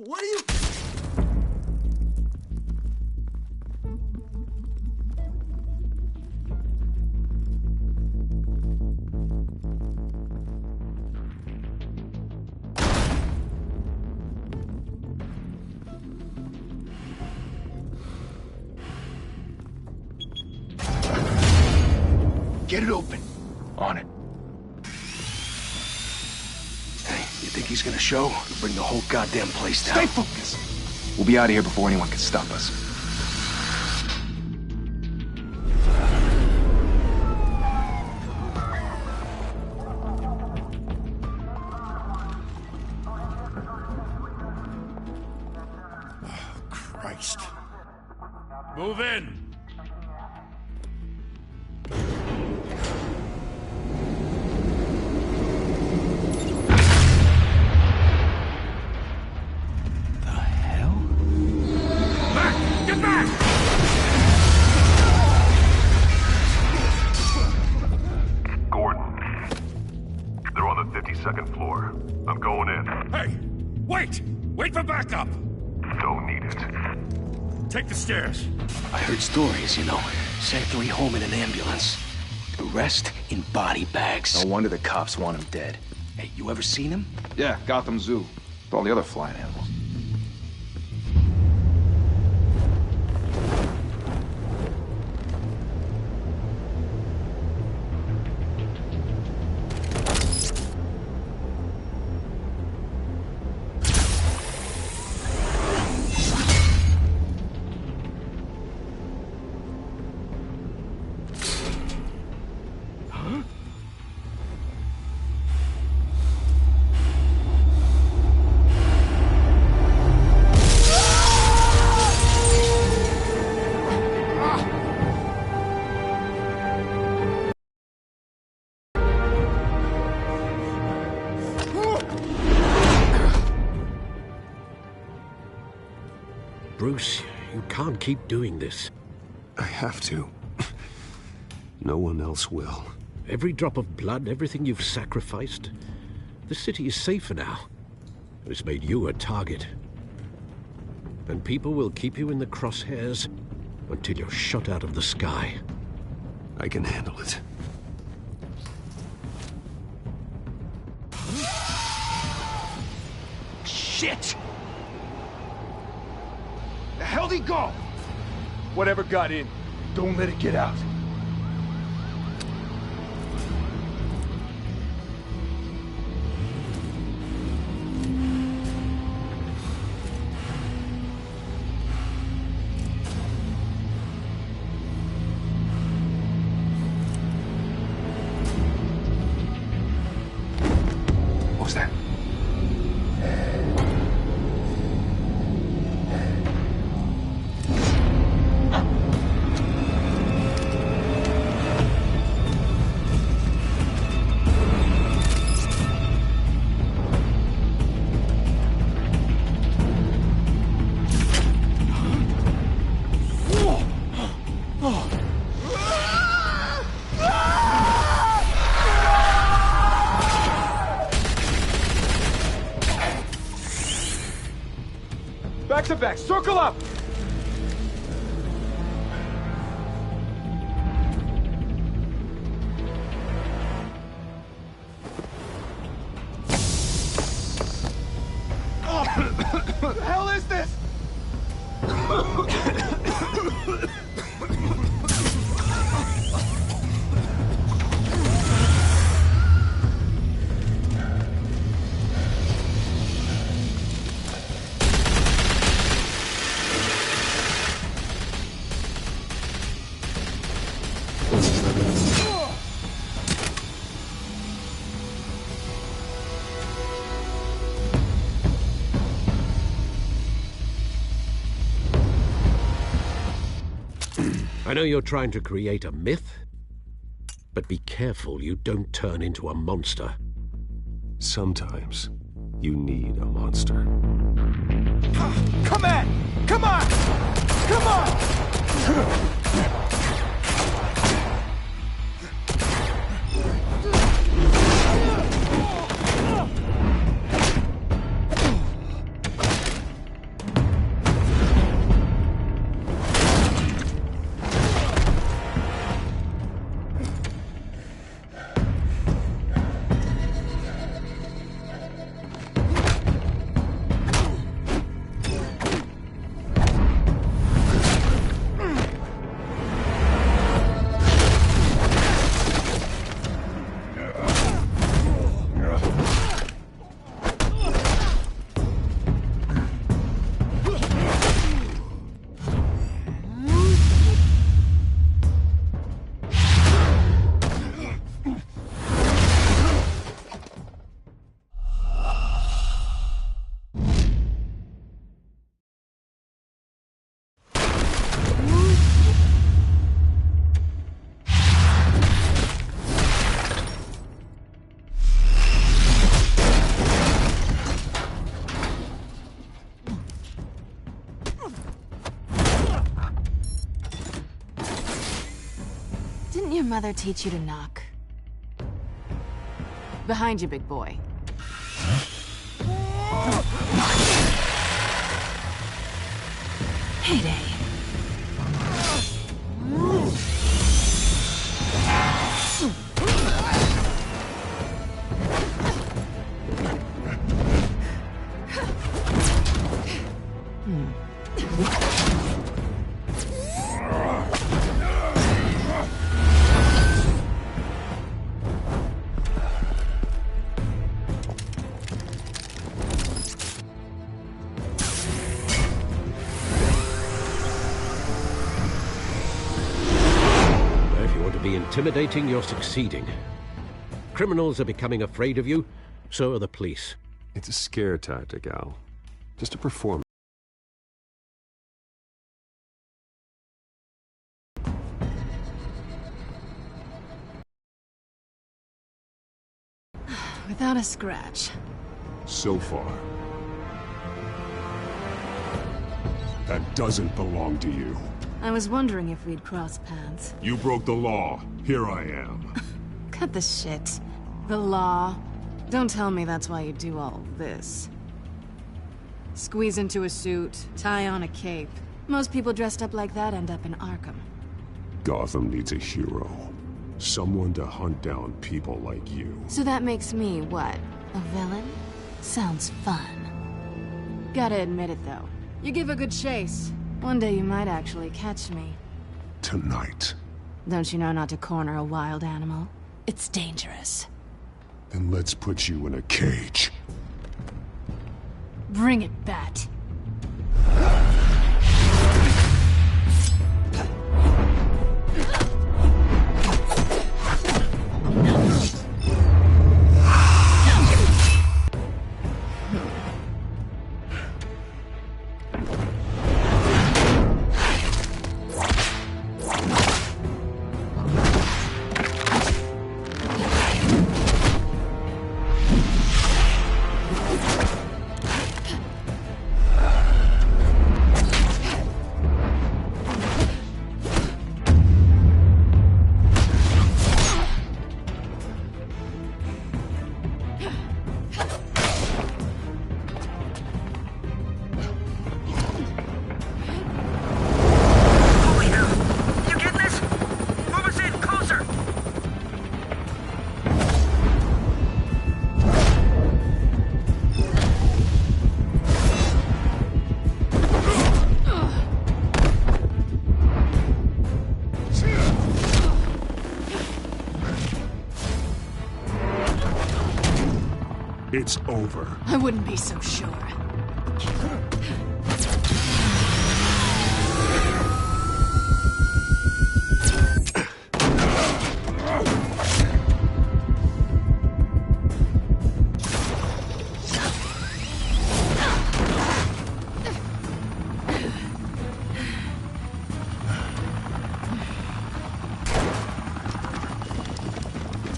What are you... Get it open. On it. Hey, you think he's gonna show? We'll bring the whole goddamn place down. Stay focused. We'll be out of here before anyone can stop us. Oh, Christ. Move in. Second floor. I'm going in. Hey! Wait! Wait for backup! Don't need it. Take the stairs. I heard stories, you know. Sent 3 home in an ambulance. The rest in body bags. No wonder the cops want him dead. Hey, you ever seen him? Yeah, Gotham Zoo. With all the other flying animals. Bruce, you can't keep doing this. I have to. No one else will. Every drop of blood, everything you've sacrificed. The city is safer now. It's made you a target. And people will keep you in the crosshairs until you're shot out of the sky. I can handle it. Shit! The hell'd he go? Whatever got in, don't let it get out. What was that? Back to back, circle up! What the hell is this? I know you're trying to create a myth, but be careful you don't turn into a monster. Sometimes you need a monster. Come on! Come on! Come on! mother teach you to knock? Behind you, big boy. Heyday. Intimidating, you're succeeding. Criminals are becoming afraid of you, so are the police. It's a scare tactic, Al. Just a performance. Without a scratch. So far. That doesn't belong to you. I was wondering if we'd cross paths. You broke the law. Here I am. Cut the shit. The law. Don't tell me that's why you do all this. Squeeze into a suit, tie on a cape. Most people dressed up like that end up in Arkham. Gotham needs a hero. Someone to hunt down people like you. So that makes me, what? A villain? Sounds fun. Gotta admit it, though. You give a good chase. One day you might actually catch me. Tonight. Don't you know not to corner a wild animal? It's dangerous. Then let's put you in a cage. Bring it, Bat. It's over. I wouldn't be so sure.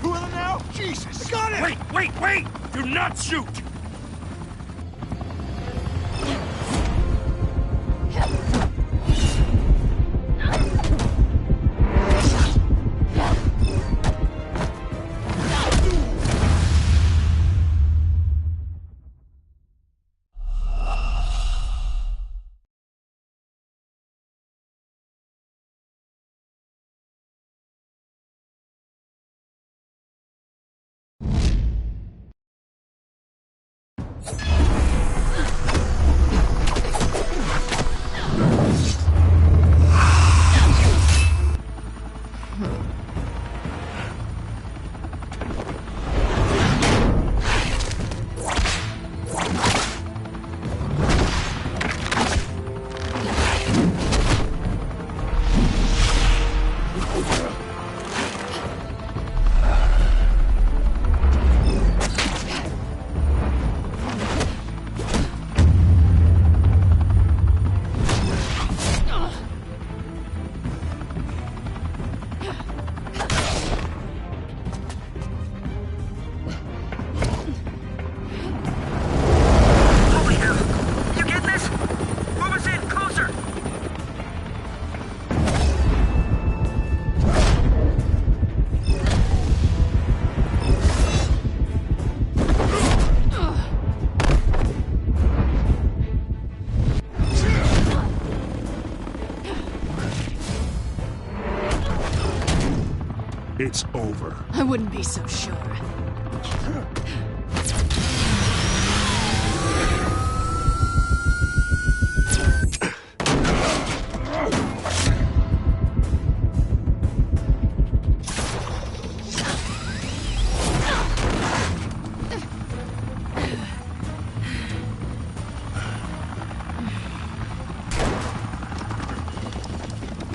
Who are they now? Jesus! Got it! Wait! Do not shoot! It's over. I wouldn't be so sure.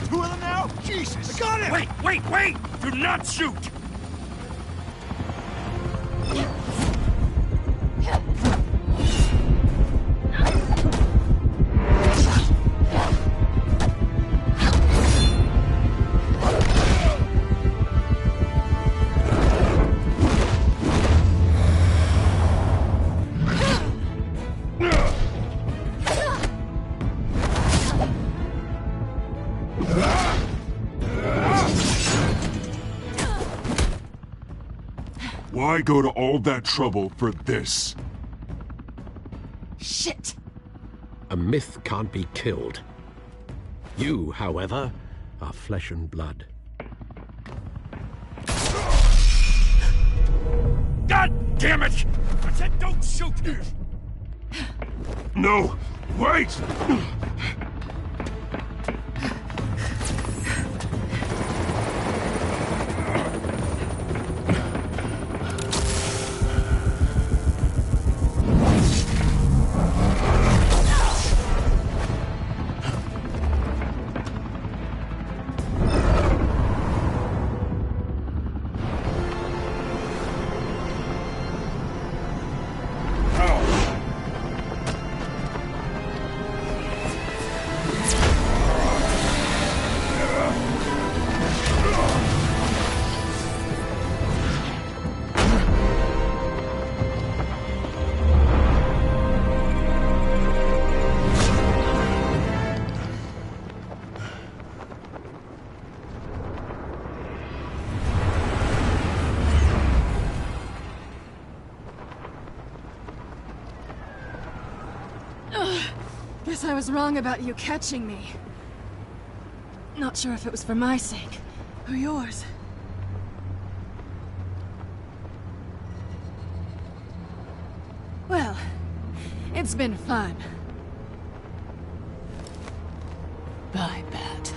Two of them now? Jesus! I got it! Wait! Do not shoot! Why go to all that trouble for this? Shit! A myth can't be killed. You, however, are flesh and blood. God damn it! I said don't shoot! No! Wait! Guess I was wrong about you catching me. Not sure if it was for my sake, or yours. Well, it's been fun. Bye, Bat.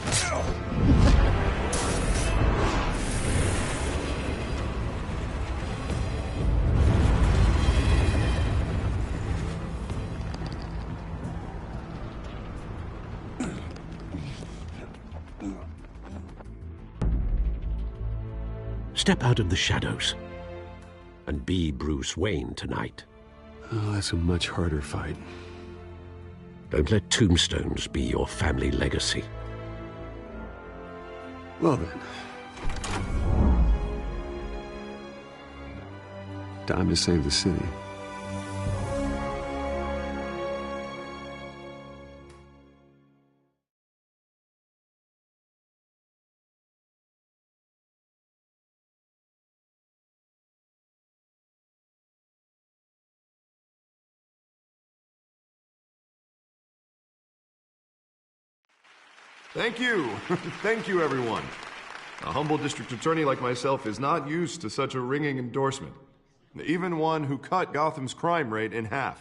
Step out of the shadows and be Bruce Wayne tonight. Oh, that's a much harder fight. Don't let tombstones be your family legacy. Well then. Time to save the city. Thank you. Thank you, everyone. A humble district attorney like myself is not used to such a ringing endorsement. Even one who cut Gotham's crime rate in half.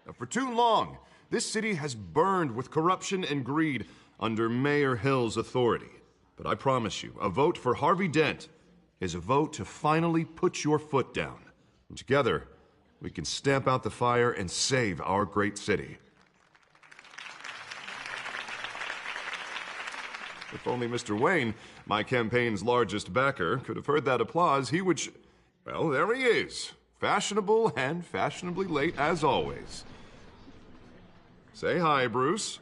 Now, for too long, this city has burned with corruption and greed under Mayor Hill's authority. But I promise you, a vote for Harvey Dent is a vote to finally put your foot down. And together, we can stamp out the fire and save our great city. If only Mr. Wayne, my campaign's largest backer, could have heard that applause, he would well, there he is. Fashionable and fashionably late as always. Say hi, Bruce.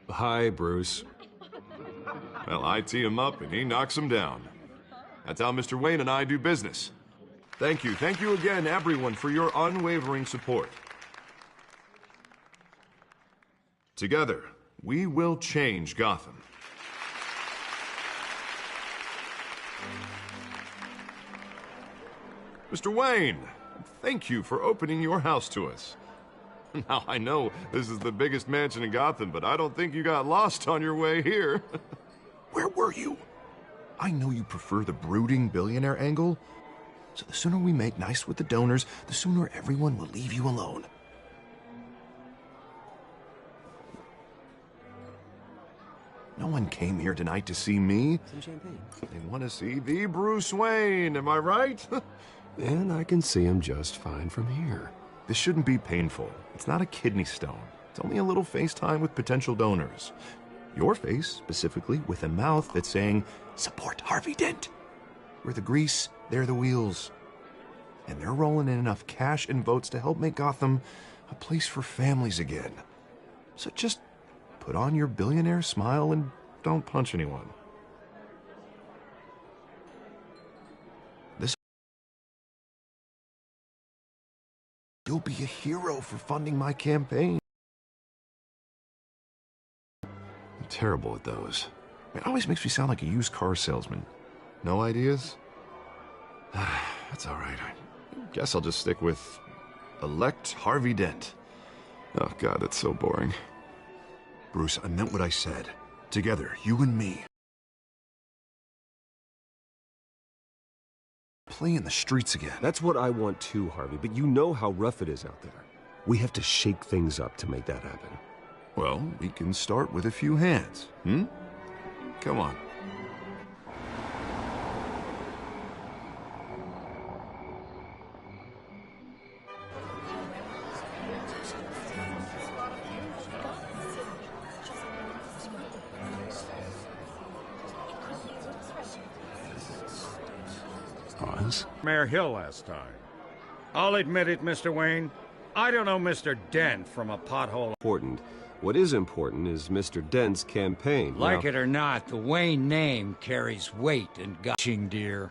Hi, Bruce. Well, I tee him up and he knocks him down. That's how Mr. Wayne and I do business. Thank you again, everyone, for your unwavering support. Together, we will change Gotham. Mr. Wayne, thank you for opening your house to us. Now, I know this is the biggest mansion in Gotham, but I don't think you got lost on your way here. Where were you? I know you prefer the brooding billionaire angle, so the sooner we make nice with the donors, the sooner everyone will leave you alone. No one came here tonight to see me. Some champagne. They want to see the Bruce Wayne, am I right? And I can see him just fine from here. This shouldn't be painful. It's not a kidney stone. It's only a little FaceTime with potential donors. Your face, specifically, with a mouth that's saying, support Harvey Dent. We're the grease, they're the wheels. And they're rolling in enough cash and votes to help make Gotham a place for families again. So just put on your billionaire smile and don't punch anyone. You'll be a hero for funding my campaign. I'm terrible at those. It always makes me sound like a used car salesman. No ideas? That's all right. I guess I'll just stick with elect Harvey Dent. Oh, God, that's so boring. Bruce, I meant what I said. Together, you and me. Play in the streets again. That's what I want too, Harvey, but you know how rough it is out there. We have to shake things up to make that happen. Well, we can start with a few hands, Come on. Mayor Hill last time. I'll admit it, Mr. Wayne. I don't know Mr. Dent from a pothole. Important. What is important is Mr. Dent's campaign. Like it or not, the Wayne name carries weight in gushing, dear.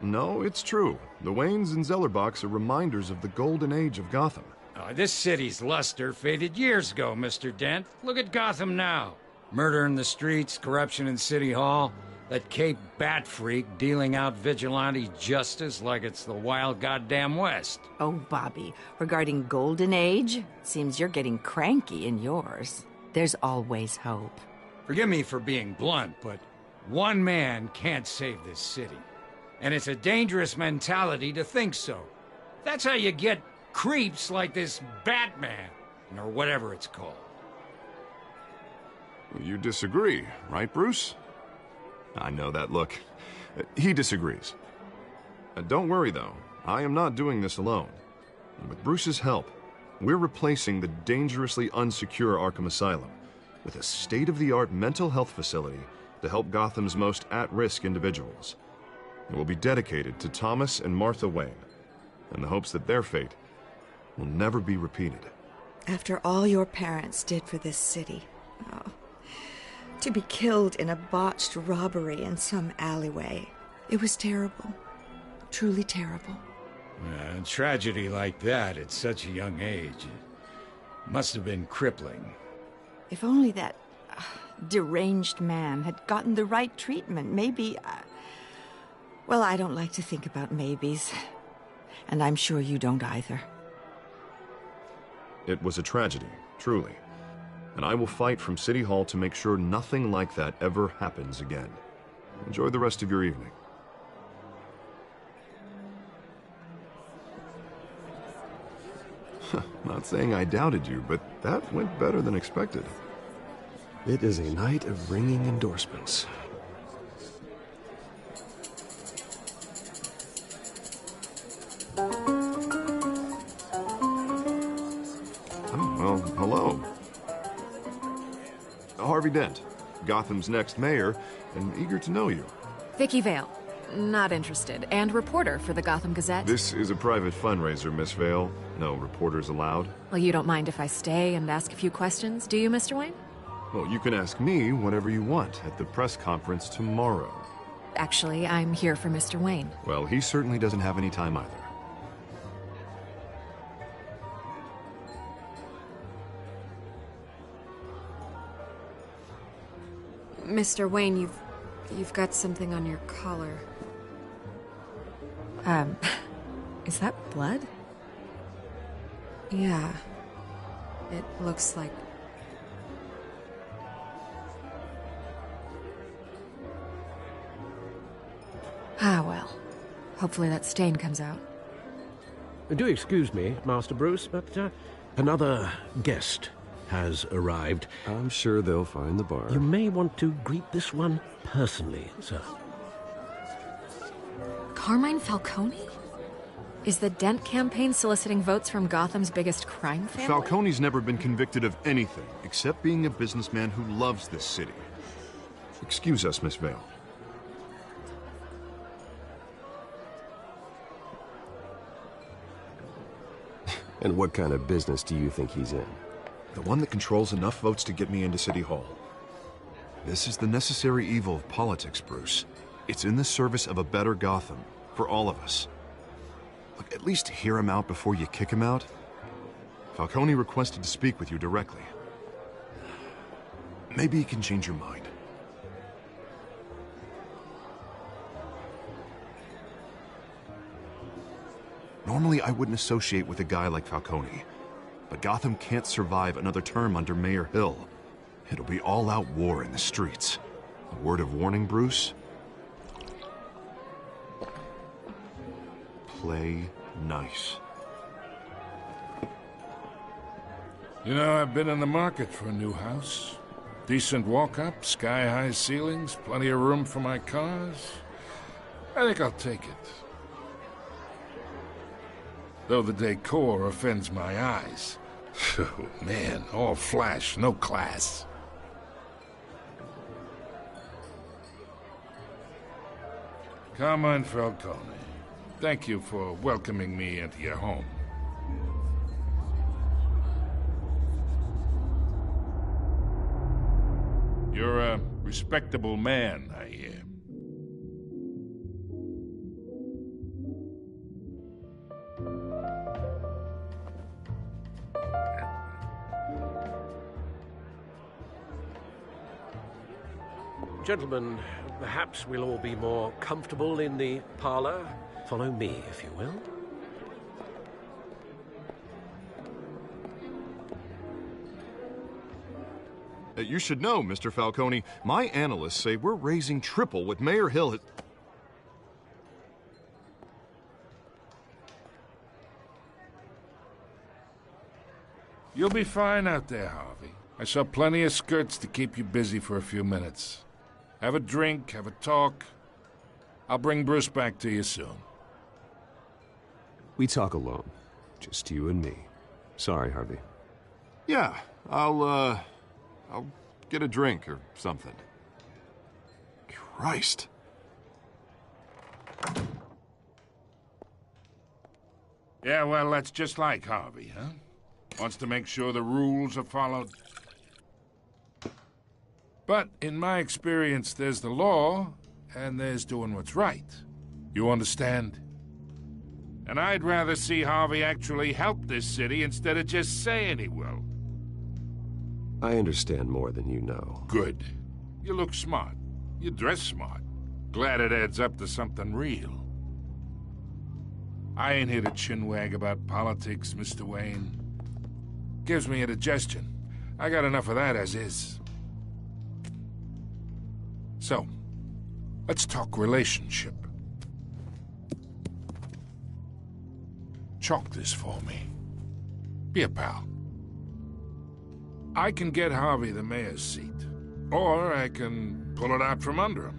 No, it's true. The Waynes and Zellerbachs are reminders of the golden age of Gotham. This city's luster faded years ago, Mr. Dent. Look at Gotham now. Murder in the streets, corruption in City Hall. That Cape Bat freak dealing out vigilante justice like it's the wild goddamn West. Oh, Bobby, regarding Golden Age, seems you're getting cranky in yours. There's always hope. Forgive me for being blunt, but one man can't save this city. And it's a dangerous mentality to think so. That's how you get creeps like this Batman, or whatever it's called. You disagree, right, Bruce? I know that look. He disagrees. Don't worry, though. I am not doing this alone. With Bruce's help, we're replacing the dangerously unsecure Arkham Asylum with a state-of-the-art mental health facility to help Gotham's most at-risk individuals. It will be dedicated to Thomas and Martha Wayne, in the hopes that their fate will never be repeated. After all your parents did for this city, to be killed in a botched robbery in some alleyway. It was terrible. Truly terrible. A tragedy like that at such a young age, it must have been crippling. If only that deranged man had gotten the right treatment, maybe... Well, I don't like to think about maybes. And I'm sure you don't either. It was a tragedy, truly. And I will fight from City Hall to make sure nothing like that ever happens again. Enjoy the rest of your evening. Not saying I doubted you, but that went better than expected. It is a night of ringing endorsements. Oh, well, hello. Harvey Dent, Gotham's next mayor, and eager to know you. Vicky Vale. Not interested. And reporter for the Gotham Gazette. This is a private fundraiser, Miss Vale. No reporters allowed. Well, you don't mind if I stay and ask a few questions, do you, Mr. Wayne? Well, you can ask me whatever you want at the press conference tomorrow. Actually, I'm here for Mr. Wayne. Well, he certainly doesn't have any time either. Mr. Wayne, you've got something on your collar. Is that blood? Yeah. It looks like... Ah, well. Hopefully that stain comes out. Do excuse me, Master Bruce, but another guest has arrived. I'm sure they'll find the bar. You may want to greet this one personally, sir. Carmine Falcone? Is the Dent campaign soliciting votes from Gotham's biggest crime family? Falcone's never been convicted of anything, except being a businessman who loves this city. Excuse us, Miss Vale. And what kind of business do you think he's in? The one that controls enough votes to get me into City Hall. This is the necessary evil of politics, Bruce. It's in the service of a better Gotham, for all of us. Look, at least hear him out before you kick him out. Falcone requested to speak with you directly. Maybe he can change your mind. Normally, I wouldn't associate with a guy like Falcone. But Gotham can't survive another term under Mayor Hill. It'll be all-out war in the streets. A word of warning, Bruce? Play nice. You know, I've been in the market for a new house. Decent walk-up, sky-high ceilings, plenty of room for my cars. I think I'll take it. Though the decor offends my eyes. Oh, man, all flash, no class. Carmine Falcone, thank you for welcoming me into your home. You're a respectable man, I hear. Gentlemen, perhaps we'll all be more comfortable in the parlor. Follow me, if you will. You should know, Mr. Falcone, my analysts say we're raising triple what Mayor Hill has... You'll be fine out there, Harvey. I saw plenty of skirts to keep you busy for a few minutes. Have a drink, have a talk. I'll bring Bruce back to you soon. We talk alone. Just you and me. Sorry, Harvey. Yeah, I'll get a drink or something. Christ. Yeah, well, that's just like Harvey, huh? Wants to make sure the rules are followed. But in my experience, there's the law, and there's doing what's right. You understand? And I'd rather see Harvey actually help this city instead of just saying he will. I understand more than you know. Good. You look smart. You dress smart. Glad it adds up to something real. I ain't here to chinwag about politics, Mr. Wayne. Gives me indigestion. I got enough of that as is. So, let's talk relationship. Chalk this for me. Be a pal. I can get Harvey the mayor's seat, or I can pull it out from under him.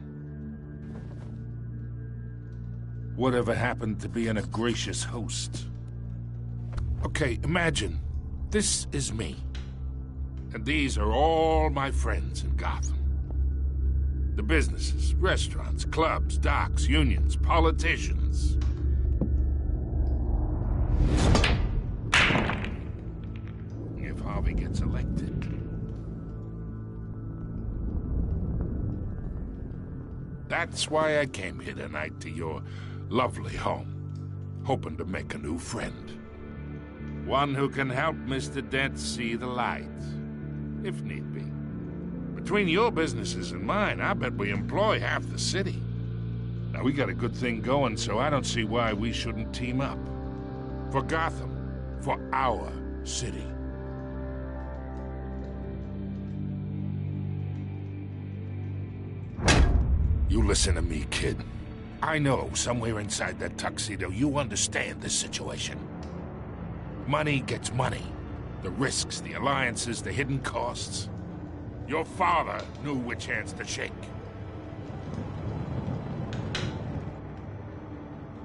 Whatever happened to being a gracious host? Okay, imagine this is me, and these are all my friends in Gotham. The businesses, restaurants, clubs, docks, unions, politicians. If Harvey gets elected. That's why I came here tonight to your lovely home, hoping to make a new friend. One who can help Mr. Dent see the light, if need be. Between your businesses and mine, I bet we employ half the city. Now, we got a good thing going, so I don't see why we shouldn't team up. For Gotham, for our city. You listen to me, kid. I know somewhere inside that tuxedo you understand this situation. Money gets money. The risks, the alliances, the hidden costs. Your father knew which hands to shake.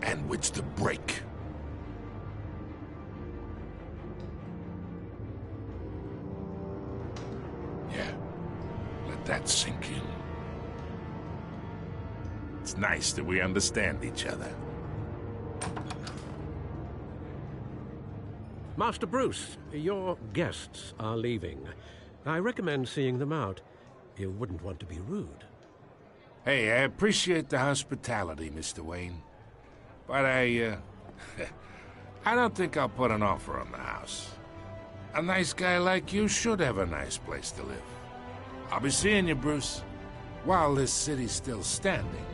And which to break. Yeah, let that sink in. It's nice that we understand each other. Master Bruce, your guests are leaving. I recommend seeing them out. You wouldn't want to be rude. Hey, I appreciate the hospitality, Mr. Wayne. But I don't think I'll put an offer on the house. A nice guy like you should have a nice place to live. I'll be seeing you, Bruce, while this city's still standing.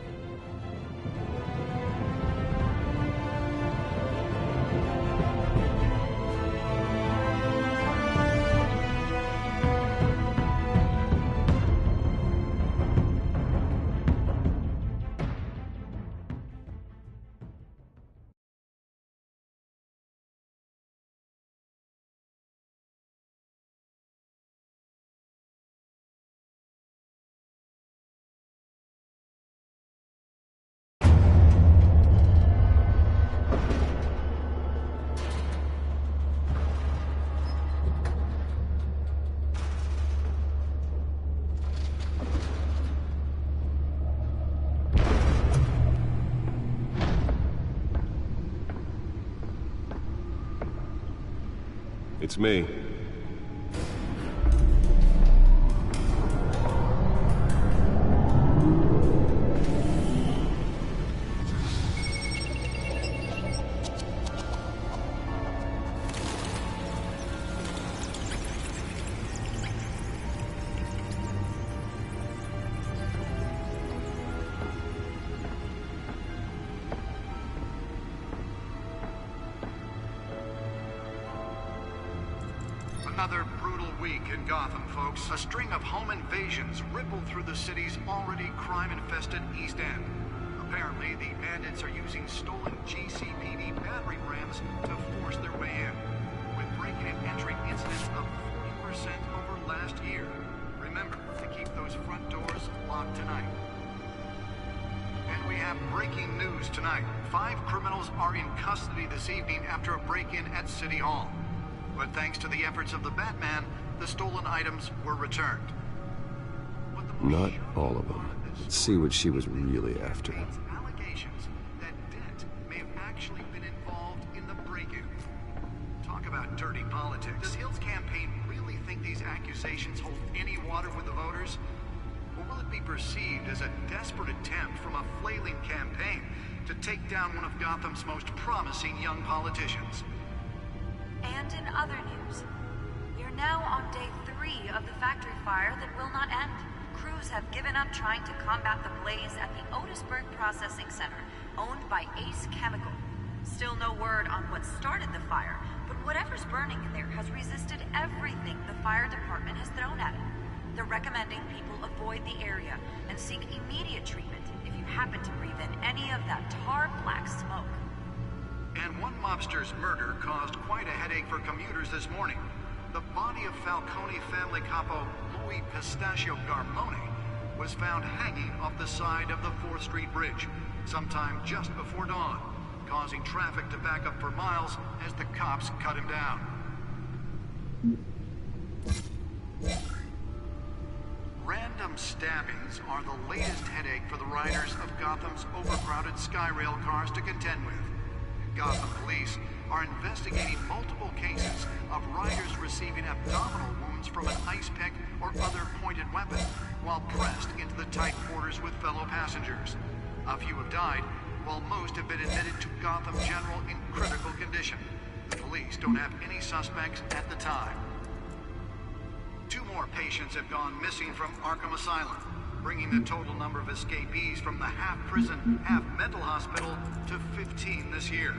It's me. Another brutal week in Gotham, folks. A string of home invasions rippled through the city's already crime-infested East End. Apparently, the bandits are using stolen GCPD battering rams to force their way in, with breaking and entering incidents up 40% over last year. Remember to keep those front doors locked tonight. And we have breaking news tonight. 5 criminals are in custody this evening after a break-in at City Hall. But thanks to the efforts of the Batman, the stolen items were returned. Not all of them. Let's see what she was really after. Allegations that Dent may have actually been involved in the break-in. Talk about dirty politics. Does Hill's campaign really think these accusations hold any water with the voters? Or will it be perceived as a desperate attempt from a flailing campaign to take down one of Gotham's most promising young politicians? And in other news, we are now on day 3 of the factory fire that will not end. Crews have given up trying to combat the blaze at the Otisburg Processing Center, owned by Ace Chemical. Still no word on what started the fire, but whatever's burning in there has resisted everything the fire department has thrown at it. They're recommending people avoid the area and seek immediate treatment if you happen to breathe in any of that tar-black smoke. And one mobster's murder caused quite a headache for commuters this morning. The body of Falcone family capo Louis Pistachio Garmone was found hanging off the side of the 4th Street Bridge sometime just before dawn, causing traffic to back up for miles as the cops cut him down. Random stabbings are the latest headache for the riders of Gotham's overcrowded Skyrail cars to contend with. Gotham police are investigating multiple cases of riders receiving abdominal wounds from an ice pick or other pointed weapon while pressed into the tight quarters with fellow passengers. A few have died, while most have been admitted to Gotham General in critical condition. The police don't have any suspects at the time. 2 more patients have gone missing from Arkham Asylum, bringing the total number of escapees from the half-prison, half-mental hospital to 15 this year.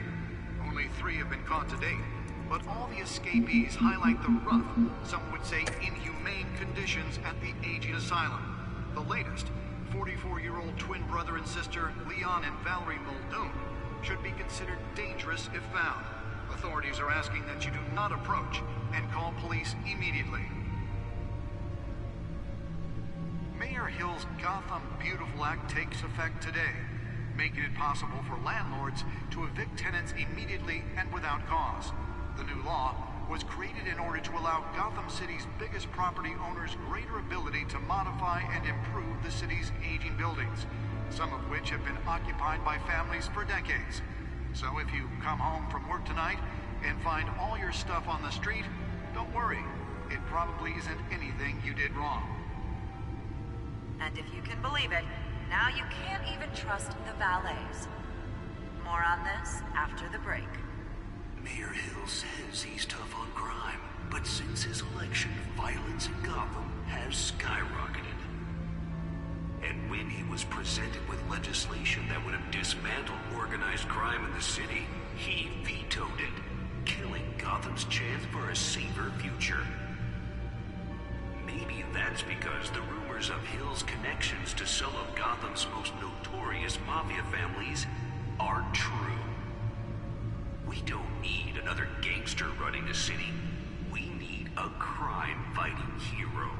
Only 3 have been caught to date, but all the escapees highlight the rough, some would say inhumane conditions at the aging asylum. The latest, 44-year-old twin brother and sister Leon and Valerie Muldoon should be considered dangerous if found. Authorities are asking that you do not approach and call police immediately. Mayor Hill's Gotham Beautiful Act takes effect today, making it possible for landlords to evict tenants immediately and without cause. The new law was created in order to allow Gotham City's biggest property owners greater ability to modify and improve the city's aging buildings, some of which have been occupied by families for decades. So if you come home from work tonight and find all your stuff on the street, don't worry. It probably isn't anything you did wrong. And if you can believe it, now you can't even trust the valets. More on this after the break. Mayor Hill says he's tough on crime, but since his election, violence in Gotham has skyrocketed. And when he was presented with legislation that would have dismantled organized crime in the city, he vetoed it, killing Gotham's chance for a safer future. Maybe that's because the rumors of Hill's connections to some of Gotham's most notorious mafia families are true. We don't need another gangster running the city. We need a crime-fighting hero.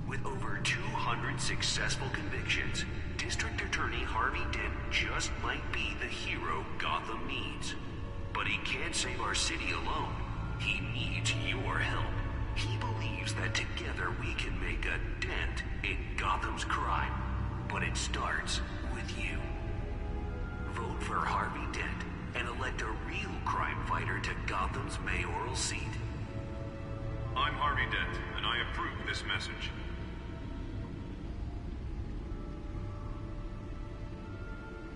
With over 200 successful convictions, District Attorney Harvey Dent just might be the hero Gotham needs. But he can't save our city alone. He needs your help. He believes that together we can make a dent in Gotham's crime. But it starts with you. Vote for Harvey Dent and elect a real crime fighter to Gotham's mayoral seat. I'm Harvey Dent, and I approve this message.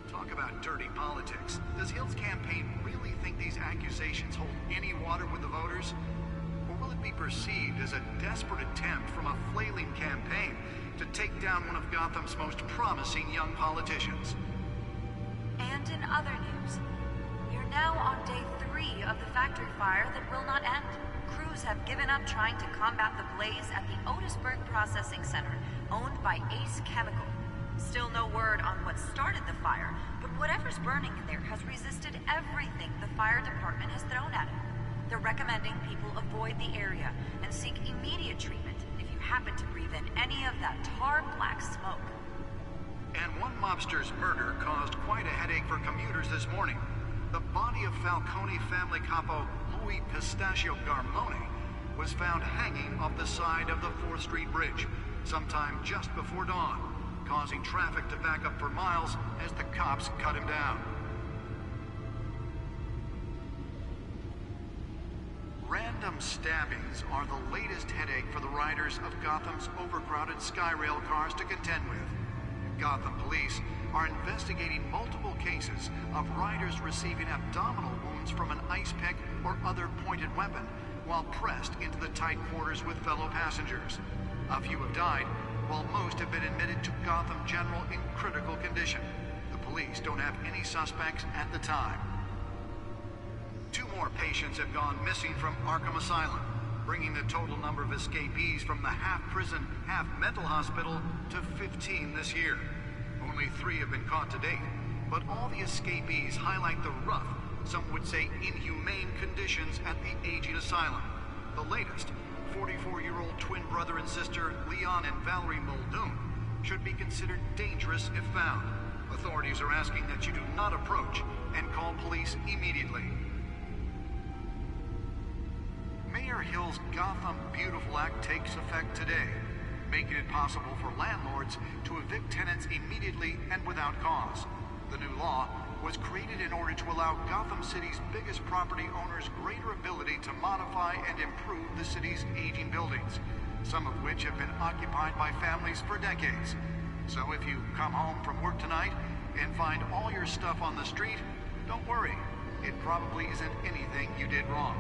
Talk about dirty politics. Does Hill's campaign really think these accusations hold any water with the voters? Or will it be perceived as a desperate attempt from a flailing campaign to take down one of Gotham's most promising young politicians? And in other news, we're now on day 3 of the factory fire that will not end. Crews have given up trying to combat the blaze at the Otisburg Processing Center, owned by Ace Chemical. Still no word on what started the fire, but whatever's burning in there has resisted everything the fire department has thrown at it. They're recommending people avoid the area and seek immediate treatment if you happen to breathe in any of that tar black smoke. And one mobster's murder caused quite a headache for commuters this morning. The body of Falcone family capo Louis Pistachio Garmone was found hanging off the side of the 4th Street Bridge sometime just before dawn, causing traffic to back up for miles as the cops cut him down. Random stabbings are the latest headache for the riders of Gotham's overcrowded Skyrail cars to contend with. Gotham police are investigating multiple cases of riders receiving abdominal wounds from an ice pick or other pointed weapon while pressed into the tight quarters with fellow passengers. A few have died, while most have been admitted to Gotham General in critical condition. The police don't have any suspects at the time. 2 more patients have gone missing from Arkham Asylum, bringing the total number of escapees from the half-prison, half-mental hospital to 15 this year. Only 3 have been caught to date, but all the escapees highlight the rough, some would say inhumane conditions at the aging asylum. The latest, 44-year-old twin brother and sister Leon and Valerie Muldoon should be considered dangerous if found. Authorities are asking that you do not approach and call police immediately. Mayor Hill's Gotham Beautiful Act takes effect today, making it possible for landlords to evict tenants immediately and without cause. The new law was created in order to allow Gotham City's biggest property owners greater ability to modify and improve the city's aging buildings, some of which have been occupied by families for decades. So if you come home from work tonight and find all your stuff on the street, don't worry. It probably isn't anything you did wrong.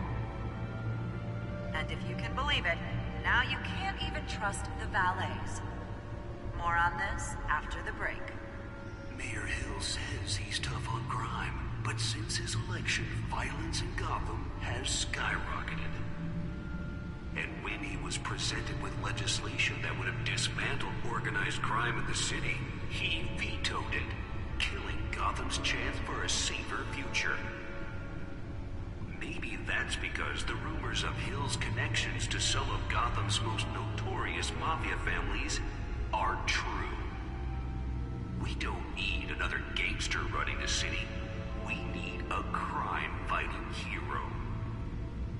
And if you can believe it, now you can't even trust the valets. More on this after the break. Mayor Hill says he's tough on crime, but since his election, violence in Gotham has skyrocketed. And when he was presented with legislation that would have dismantled organized crime in the city, he vetoed it, killing Gotham's chance for a safer future. Maybe that's because the rumors of Hill's connections to some of Gotham's most notorious mafia families are true. We don't need another gangster running the city. We need a crime-fighting hero.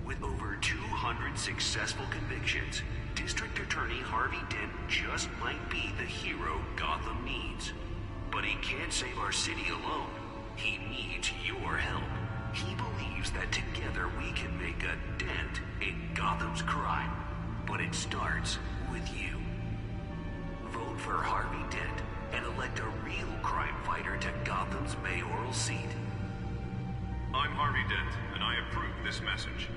With over 200 successful convictions, District Attorney Harvey Dent just might be the hero Gotham needs. But he can't save our city alone. He needs your help. He believes that together we can make a dent in Gotham's crime. But it starts with you. Vote for Harvey Dent and elect a real crime fighter to Gotham's mayoral seat. I'm Harvey Dent, and I approve this message.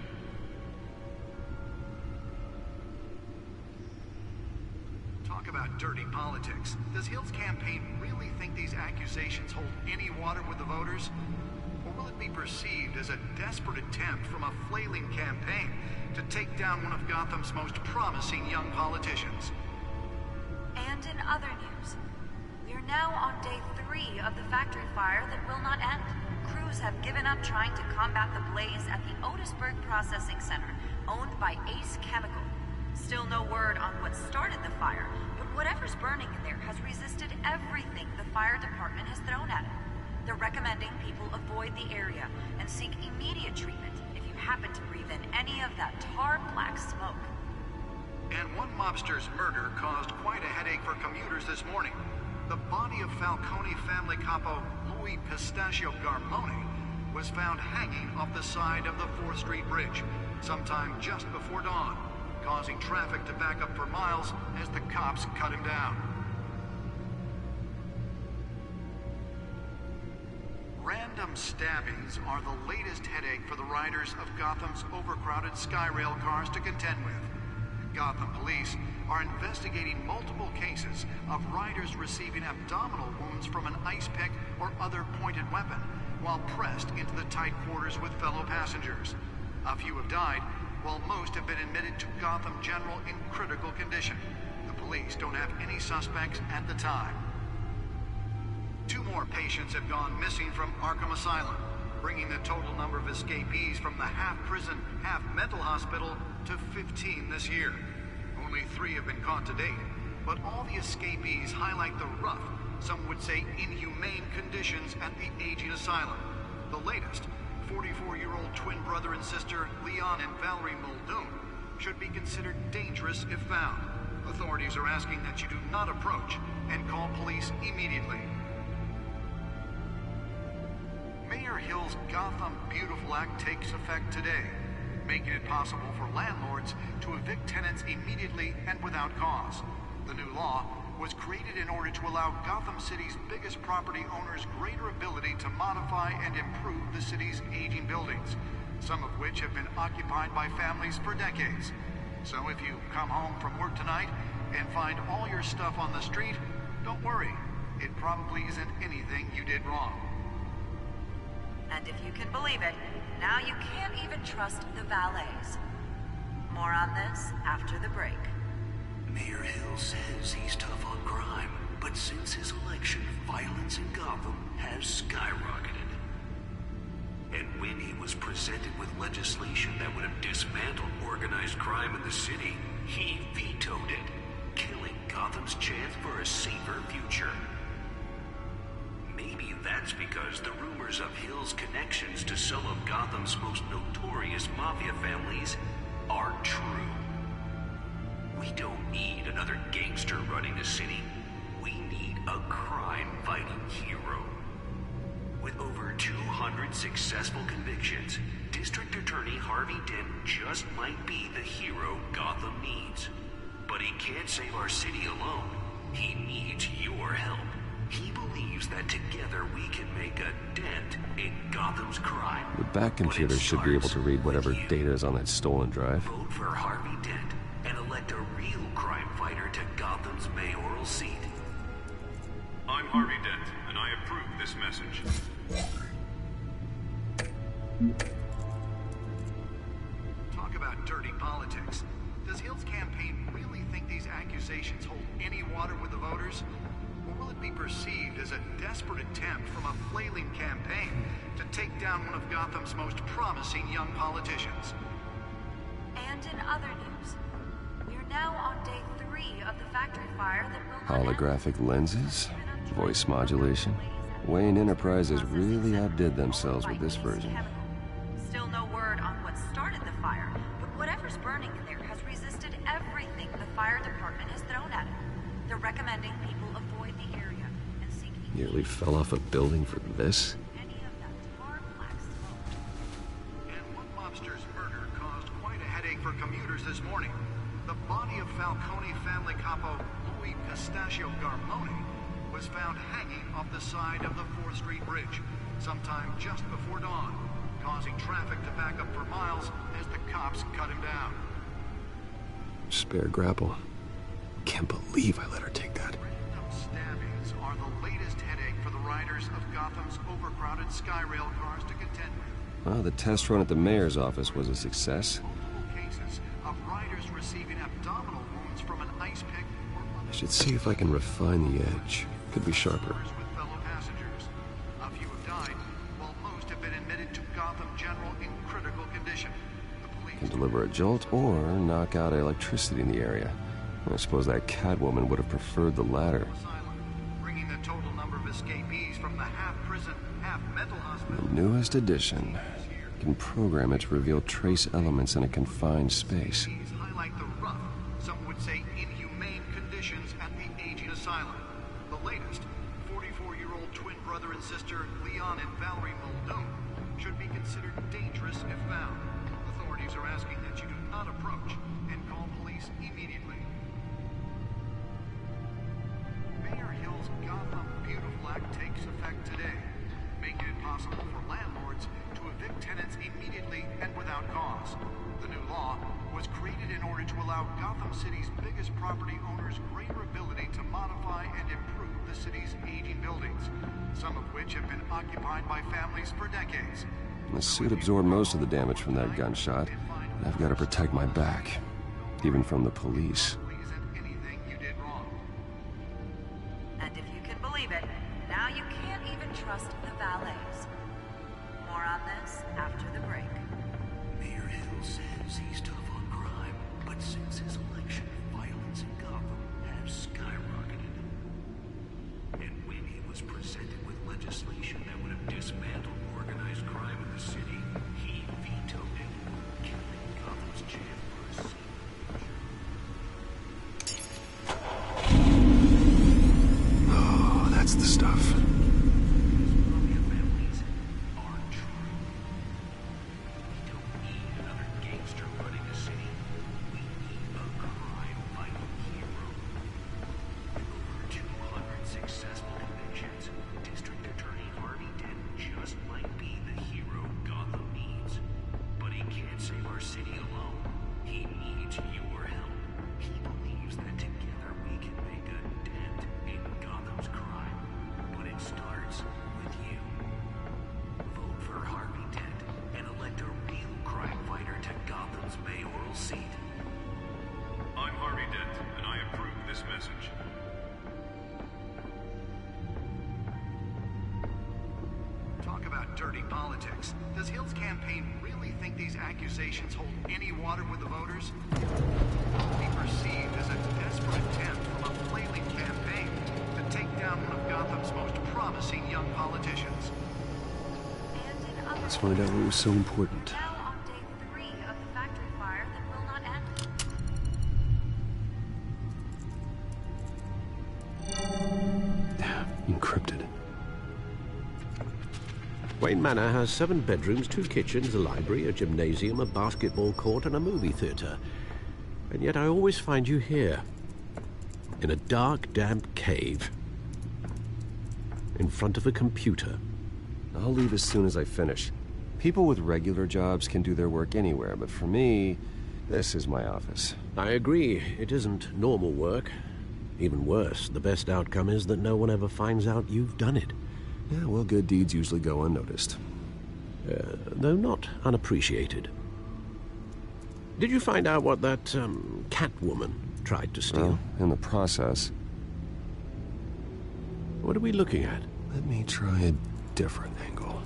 Talk about dirty politics. Does Hill's campaign really think these accusations hold any water with the voters? Or will it be perceived as a desperate attempt from a flailing campaign to take down one of Gotham's most promising young politicians? And in other news, we are now on day 3 of the factory fire that will not end. Crews have given up trying to combat the blaze at the Otisburg Processing Center, owned by Ace Chemical. Still no word on what started the fire, but whatever's burning in there has resisted everything the fire department has thrown at it. They're recommending people avoid the area and seek immediate treatment if you happen to breathe in any of that tar black smoke. And one mobster's murder caused quite a headache for commuters this morning. The body of Falcone family capo Louis Pistachio Garmone was found hanging off the side of the 4th Street Bridge sometime just before dawn, causing traffic to back up for miles as the cops cut him down. Random stabbings are the latest headache for the riders of Gotham's overcrowded Skyrail cars to contend with. Gotham police are investigating multiple cases of riders receiving abdominal wounds from an ice pick or other pointed weapon while pressed into the tight quarters with fellow passengers. A few have died, while most have been admitted to Gotham General in critical condition. The police don't have any suspects at the time. 2 more patients have gone missing from Arkham Asylum, bringing the total number of escapees from the half-prison, half-mental hospital to 15 this year. Only 3 have been caught to date, but all the escapees highlight the rough, some would say inhumane conditions at the aging asylum. The latest, 44-year-old twin brother and sister Leon and Valerie Muldoon, should be considered dangerous if found. Authorities are asking that you do not approach and call police immediately. Mayor Hill's Gotham Beautiful Act takes effect today, making it possible for landlords to evict tenants immediately and without cause. The new law was created in order to allow Gotham City's biggest property owners greater ability to modify and improve the city's aging buildings, some of which have been occupied by families for decades. So if you come home from work tonight and find all your stuff on the street, don't worry. It probably isn't anything you did wrong. And if you can believe it, now you can't even trust the valets. More on this after the break. Mayor Hill says he's tough on crime, but since his election, violence in Gotham has skyrocketed. And when he was presented with legislation that would have dismantled organized crime in the city, he vetoed it, killing Gotham's chance for a safer future. Maybe that's because the rumors of Hill's connections to some of Gotham's most notorious mafia families are true. We don't need another gangster running the city. We need a crime-fighting hero. With over 200 successful convictions, District Attorney Harvey Dent just might be the hero Gotham needs. But he can't save our city alone. He needs your help. He believes that together we can make a dent in Gotham's crime. The back computer should be able to read whatever data is on that stolen drive. Vote for Harvey Dent and elect a real crime fighter to Gotham's mayoral seat. I'm Harvey Dent, and I approve this message. Talk about dirty politics. accusations hold any water with the voters? Or will it be perceived as a desperate attempt from a flailing campaign to take down one of Gotham's most promising young politicians? And in other news, we're now on day 3 of the factory fire that will not end. Holographic lenses? Voice modulation? Wayne Enterprises really outdid themselves with this version. Still no word on what started the fire, but whatever's burning in there has resisted everything the fire department has thrown at it. They're recommending people avoid the area and seek... Nearly fell off a building for this? And one mobster's murder caused quite a headache for commuters this morning. The body of Falcone family capo Louis Pistachio Garmone was found hanging off the side of the 4th Street Bridge sometime just before dawn, causing traffic to back up for miles as the cops cut him down. Spare grapple. Can't believe I let her take that. Random stabbings are the latest headache for the riders of Gotham's overcrowded Skyrail cars to contend with. Well, the test run at the mayor's office was a success. Multiple cases of riders receiving abdominal wounds from an ice pick or I should see if I can refine the edge. Could be sharper. with fellow passengers. A few have died, while most have been admitted to Gotham General in critical condition. The police Can deliver a jolt or knock out electricity in the area. I suppose that Catwoman would have preferred the latter. bringing the total number of escapees from the half-prison, half-mental hospital. The newest addition. Can program it to reveal trace elements in a confined space. These highlight the rough, some would say inhumane conditions at the aging asylum. The latest, 44-year-old twin brother and sister Leon and Valerie Muldoon, should be considered dangerous if found. Authorities are asking that you do not approach and call police immediately. Mayor Hill's Gotham Beautiful Act takes effect today, making it possible for landlords to evict tenants immediately and without cause. The new law was created in order to allow Gotham City's biggest property owners greater ability to modify and improve the city's aging buildings, some of which have been occupied by families for decades. The suit absorbed most of the damage from that gunshot. I've got to protect my back, even from the police. And if you can believe it, now you can't even trust the valets. More on this after the break. Mayor Hill says he's tough on crime, but since his election, violence in Gotham has skyrocketed. And when he was presented with legislation that would have dismantled organized crime in the city, he vetoed it, killing Gotham's chance for a seat. Oh, that's the stuff. Dirty politics. Does Hill's campaign really think these accusations hold any water with the voters? Be perceived as a desperate attempt from a flailing campaign to take down one of Gotham's most promising young politicians. Let's find out what was so important. Now on day 3 of the factory fire that will not end. Encrypted. Wayne Manor has 7 bedrooms, 2 kitchens, a library, a gymnasium, a basketball court, and a movie theater. And yet I always find you here, in a dark, damp cave, in front of a computer. I'll leave as soon as I finish. People with regular jobs can do their work anywhere, but for me, this is my office. I agree. It isn't normal work. Even worse, the best outcome is that no one ever finds out you've done it. Yeah, well, good deeds usually go unnoticed. Though not unappreciated. Did you find out what that, Catwoman tried to steal? Well, in the process. What are we looking at? Let me try a different angle.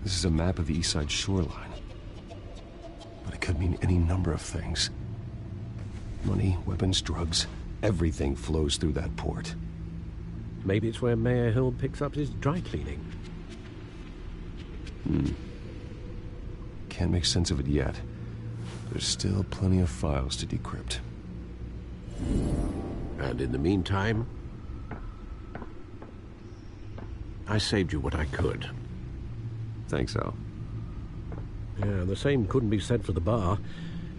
This is a map of the East Side shoreline. But it could mean any number of things. Money, weapons, drugs, everything flows through that port. Maybe it's where Mayor Hill picks up his dry cleaning. Can't make sense of it yet. There's still plenty of files to decrypt. And in the meantime, I saved you what I could. Thanks, Al. Yeah, the same couldn't be said for the bar.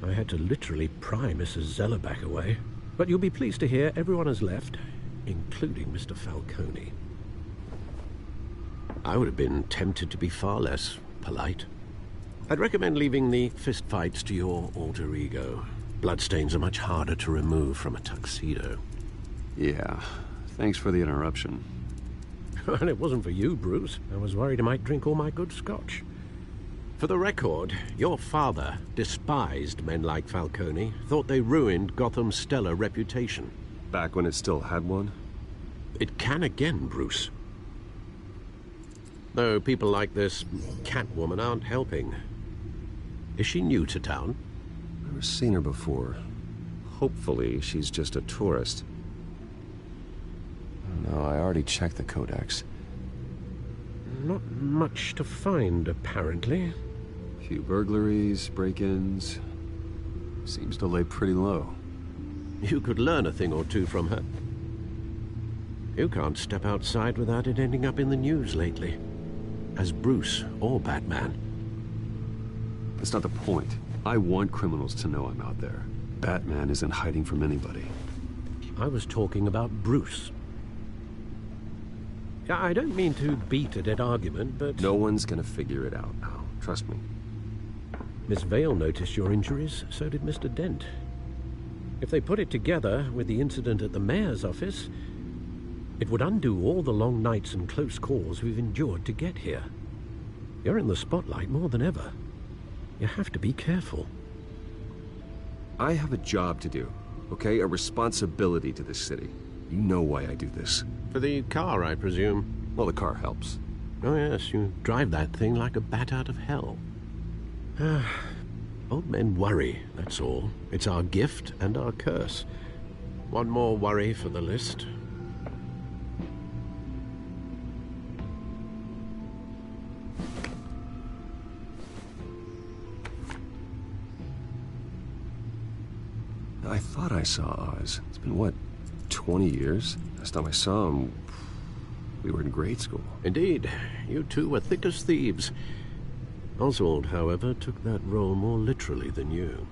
I had to literally pry Mrs. Zeller back away. But you'll be pleased to hear everyone has left, including Mr. Falcone. I would have been tempted to be far less polite. I'd recommend leaving the fistfights to your alter ego. Bloodstains are much harder to remove from a tuxedo. Yeah, thanks for the interruption. And it wasn't for you, Bruce. I was worried I might drink all my good scotch. For the record, your father despised men like Falcone, thought they ruined Gotham's stellar reputation. Back when it still had one? It can again, Bruce. Though people like this Catwoman aren't helping. Is she new to town? Never seen her before. Hopefully, she's just a tourist. No, I already checked the codex. Not much to find, apparently. Few burglaries, break-ins. Seems to lay pretty low. You could learn a thing or two from her. You can't step outside without it ending up in the news lately. As Bruce or Batman. That's not the point. I want criminals to know I'm out there. Batman isn't hiding from anybody. I was talking about Bruce. I don't mean to beat a dead argument, but... No one's gonna figure it out now. Trust me. Miss Vale noticed your injuries, so did Mr. Dent. If they put it together with the incident at the mayor's office, it would undo all the long nights and close calls we've endured to get here. You're in the spotlight more than ever. You have to be careful. I have a job to do, okay? A responsibility to this city. You know why I do this. For the car, I presume. Well, the car helps. Oh, yes, you drive that thing like a bat out of hell. Old men worry, that's all. It's our gift and our curse. One more worry for the list. I thought I saw Oz. It's been, what, 20 years? Last time I saw him, we were in grade school. Indeed. You two were thick as thieves. Oswald, however, took that role more literally than you.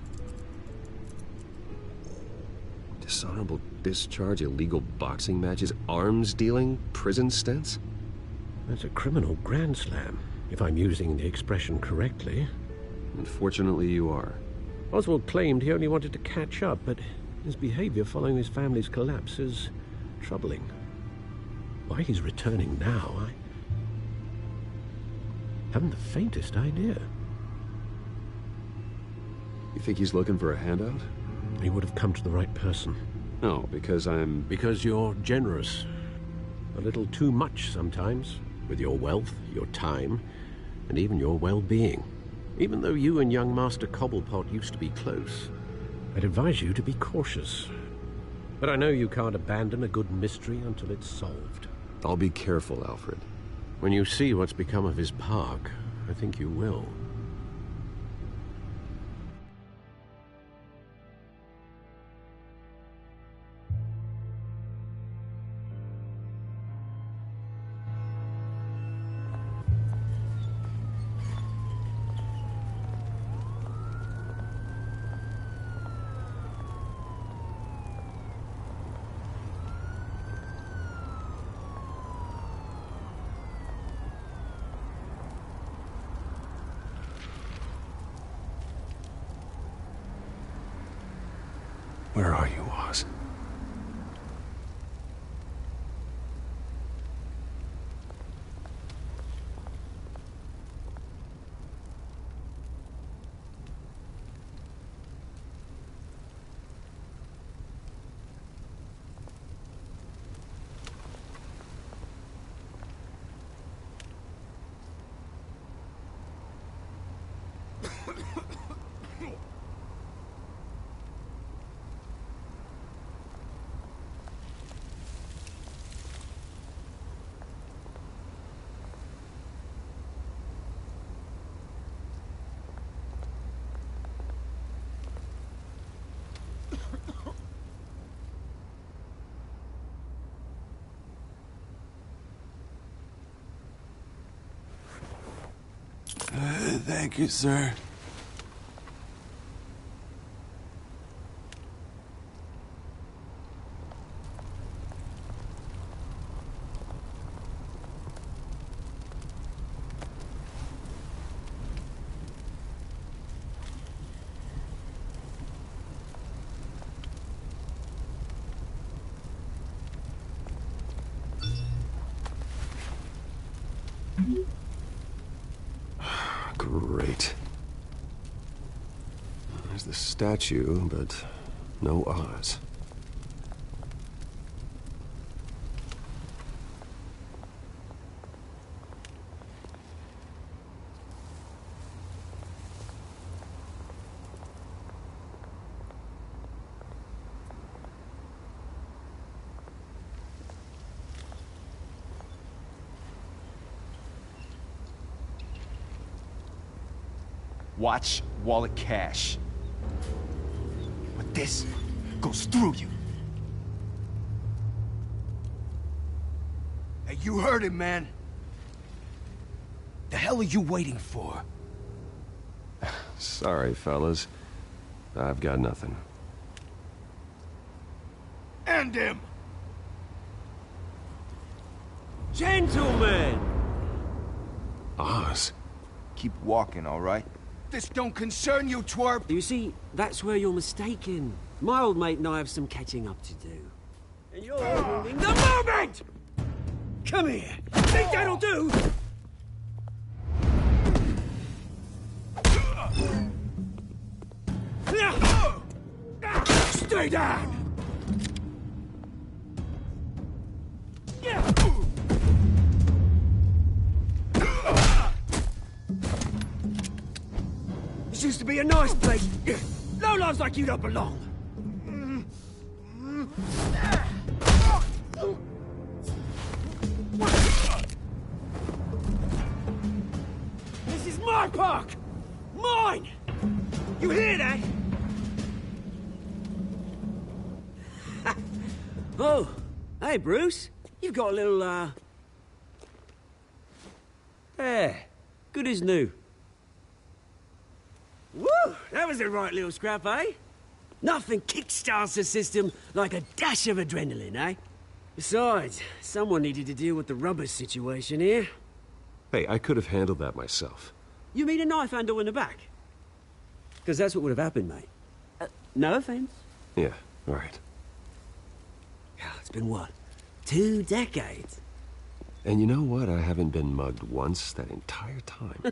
Dishonorable discharge, illegal boxing matches, arms dealing, prison stints? That's a criminal grand slam, if I'm using the expression correctly. Unfortunately, you are. Oswald claimed he only wanted to catch up, but his behavior following his family's collapse is troubling. Why he's returning now, I haven't the faintest idea. You think he's looking for a handout? He would have come to the right person. No, because I'm... Because you're generous. A little too much sometimes, with your wealth, your time, and even your well-being. Even though you and young Master Cobblepot used to be close, I'd advise you to be cautious. But I know you can't abandon a good mystery until it's solved. I'll be careful, Alfred. When you see what's become of his park, I think you will. Where are you, Oz? Thank you, sir. Great. There's the statue, but no Oz. Watch wallet cash. But this goes through you. Hey, you heard it, man. The hell are you waiting for? Sorry, fellas. I've got nothing. End him! Gentlemen! Oz. Keep walking, all right? This don't concern you, twerp! You see, that's where you're mistaken. My old mate and I have some catching up to do. And you're ruining the moment! Come here! Think that'll do? Stay down! This used to be a nice place. No lives like you don't belong. This is my park! Mine! You hear that? Oh, hey, Bruce. You've got a little, Yeah, good as new. Woo! That was a right little scrap, eh? Nothing kickstarts the system like a dash of adrenaline, eh? Besides, someone needed to deal with the rubber situation here. Hey, I could have handled that myself. You mean a knife handle in the back? Because that's what would have happened, mate. No offense. Yeah, all right. It's been what? 2 decades? And you know what? I haven't been mugged once that entire time.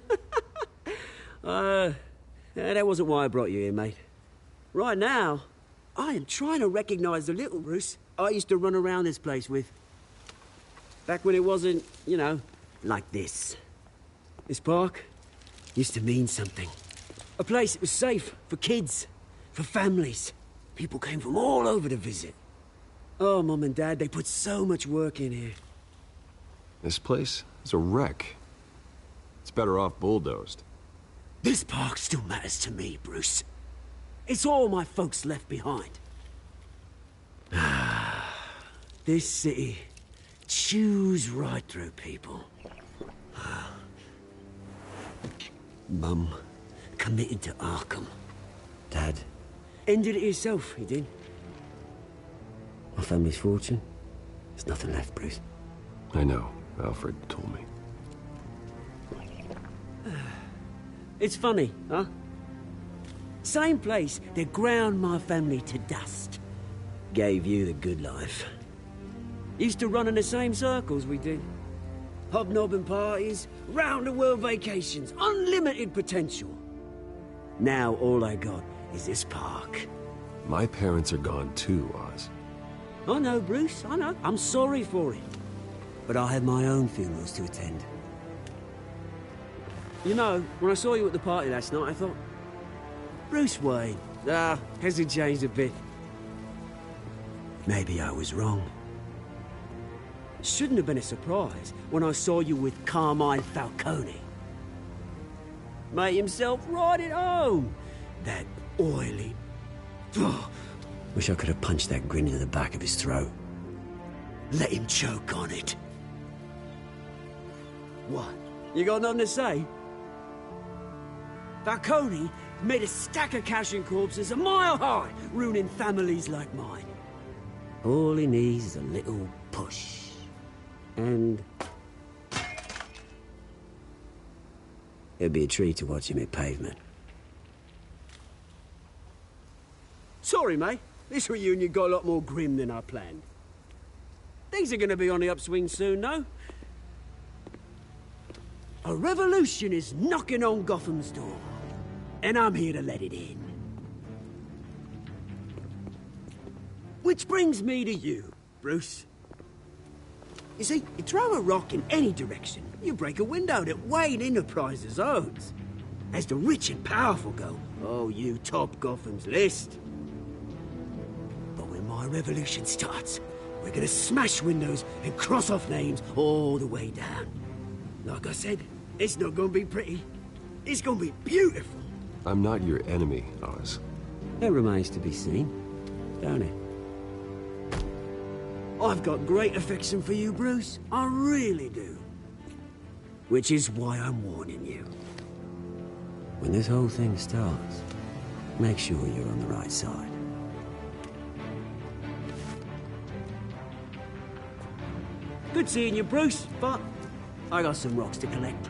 That wasn't why I brought you here, mate. Right now, I am trying to recognize the little Bruce I used to run around this place with. Back when it wasn't, you know, like this. This park used to mean something. A place that was safe for kids, for families. People came from all over to visit. Oh, Mum and Dad, they put so much work in here. This place is a wreck. It's better off bulldozed. This park still matters to me, Bruce. It's all my folks left behind. This city chews right through people. Mum committed to Arkham. Dad ended it himself, he did. My family's fortune, there's nothing left, Bruce. I know. Alfred told me. It's funny, huh? Same place that ground my family to dust. Gave you the good life. Used to run in the same circles we did. Hobnobbing parties, round-the-world vacations, unlimited potential. Now all I got is this park. My parents are gone too, Oz. I know, Bruce, I know. I'm sorry for it. But I have my own funerals to attend. You know, when I saw you at the party last night, I thought... Bruce Wayne. Has he changed a bit? Maybe I was wrong. Shouldn't have been a surprise when I saw you with Carmine Falcone. Made himself right at home. That oily... Wish I could have punched that grin into the back of his throat. Let him choke on it. What? You got nothing to say? Falcone made a stack of cash and corpses a mile high, ruining families like mine. All he needs is a little push. And... it'd be a treat to watch him hit pavement. Sorry, mate. This reunion got a lot more grim than I planned. Things are gonna be on the upswing soon, no? A revolution is knocking on Gotham's door. And I'm here to let it in. Which brings me to you, Bruce. You see, you throw a rock in any direction, you break a window that Wayne Enterprises owns. As the rich and powerful go, oh, you top Gotham's list. But when my revolution starts, we're gonna smash windows and cross off names all the way down. Like I said, it's not gonna be pretty. It's gonna be beautiful. I'm not your enemy, Oz. That remains to be seen, don't it? I've got great affection for you, Bruce. I really do. Which is why I'm warning you. When this whole thing starts, make sure you're on the right side. Good seeing you, Bruce, but I got some rocks to collect.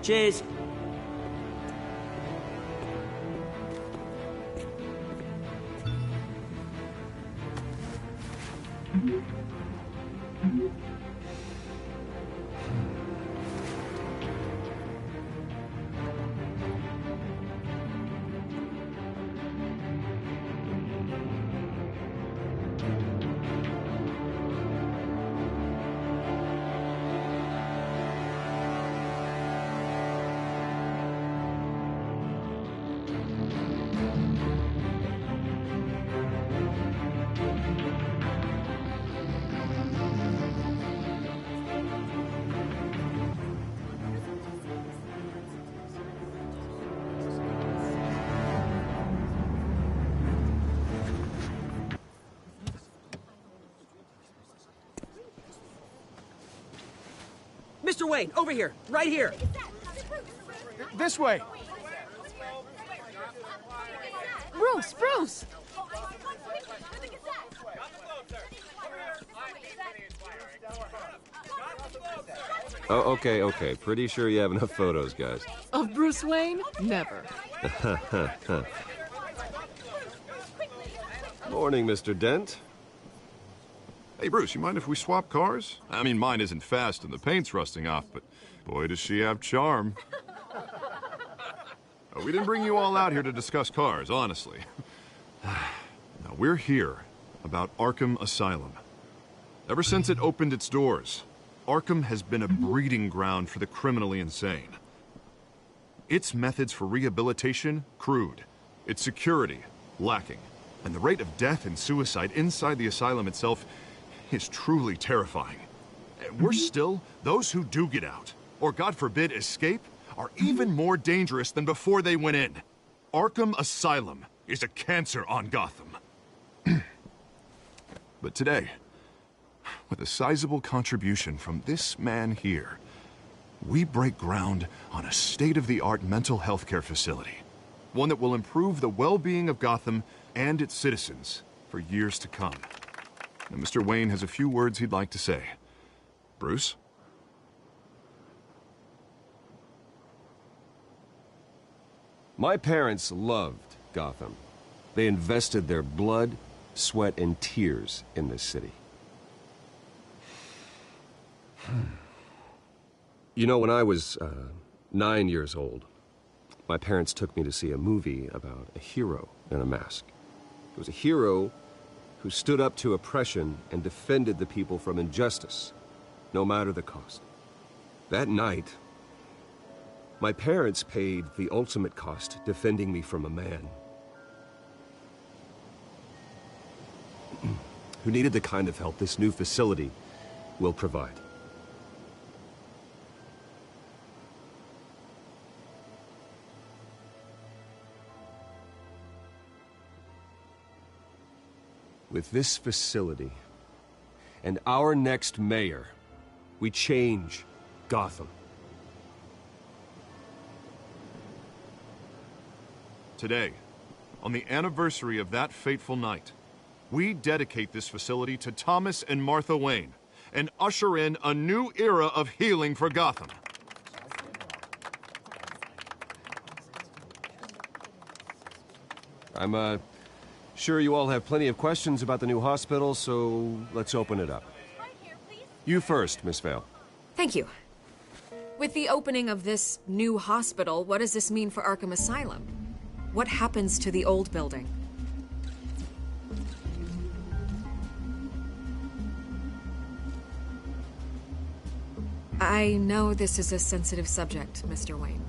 Cheers. Mr. Wayne, over here, right here. This way. Bruce! Oh, okay. Pretty sure you have enough photos, guys. Of Bruce Wayne? Never. Morning, Mr. Dent. Hey, Bruce, you mind if we swap cars? I mean, mine isn't fast and the paint's rusting off, but boy, does she have charm. We didn't bring you all out here to discuss cars, honestly. Now, we're here about Arkham Asylum. Ever since it opened its doors, Arkham has been a breeding ground for the criminally insane. Its methods for rehabilitation, crude. Its security, lacking. And the rate of death and suicide inside the asylum itself is truly terrifying. Worse still, those who do get out, or God forbid escape, are even more dangerous than before they went in. Arkham Asylum is a cancer on Gotham. But today, with a sizable contribution from this man here, we break ground on a state-of-the-art mental health care facility. One that will improve the well-being of Gotham and its citizens for years to come. Now, Mr. Wayne has a few words he'd like to say. Bruce? My parents loved Gotham. They invested their blood, sweat, and tears in this city. You know, when I was 9 years old, my parents took me to see a movie about a hero in a mask. It was a hero who stood up to oppression and defended the people from injustice, no matter the cost. That night, my parents paid the ultimate cost defending me from a man who needed the kind of help this new facility will provide. With this facility and our next mayor, we change Gotham. Today, on the anniversary of that fateful night, we dedicate this facility to Thomas and Martha Wayne and usher in a new era of healing for Gotham. I'm sure you all have plenty of questions about the new hospital, so let's open it up. You first, Miss Vale. Thank you. With the opening of this new hospital, what does this mean for Arkham Asylum? What happens to the old building? I know this is a sensitive subject, Mr. Wayne.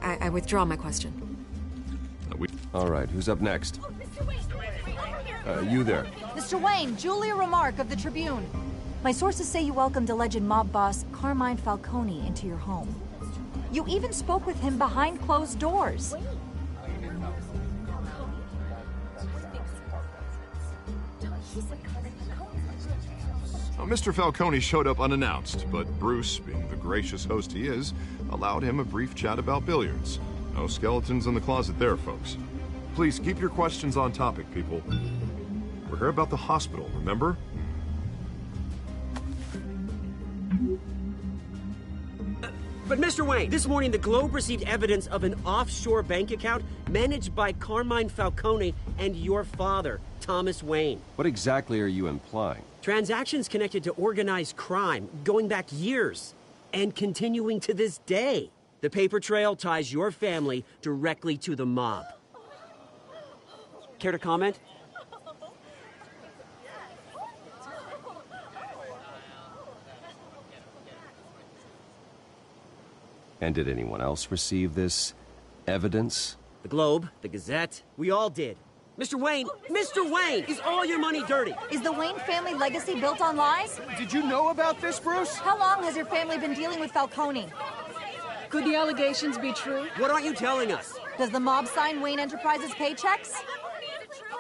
I withdraw my question. All right, who's up next? You there. Mr. Wayne, Julia Remark of the Tribune. My sources say you welcomed alleged mob boss Carmine Falcone into your home. You even spoke with him behind closed doors. Mr. Falcone showed up unannounced, but Bruce, being the gracious host he is, allowed him a brief chat about billiards. No skeletons in the closet there, folks. Please keep your questions on topic, people. We're here about the hospital, remember? But Mr. Wayne, this morning the Globe received evidence of an offshore bank account managed by Carmine Falcone and your father, Thomas Wayne. What exactly are you implying? Transactions connected to organized crime, going back years, and continuing to this day. The paper trail ties your family directly to the mob. Care to comment? And did anyone else receive this evidence? The Globe, the Gazette, we all did. Mr. Wayne, is all your money dirty? Is the Wayne family legacy built on lies? Did you know about this, Bruce? How long has your family been dealing with Falcone? Could the allegations be true? What aren't you telling us? Does the mob sign Wayne Enterprises paychecks?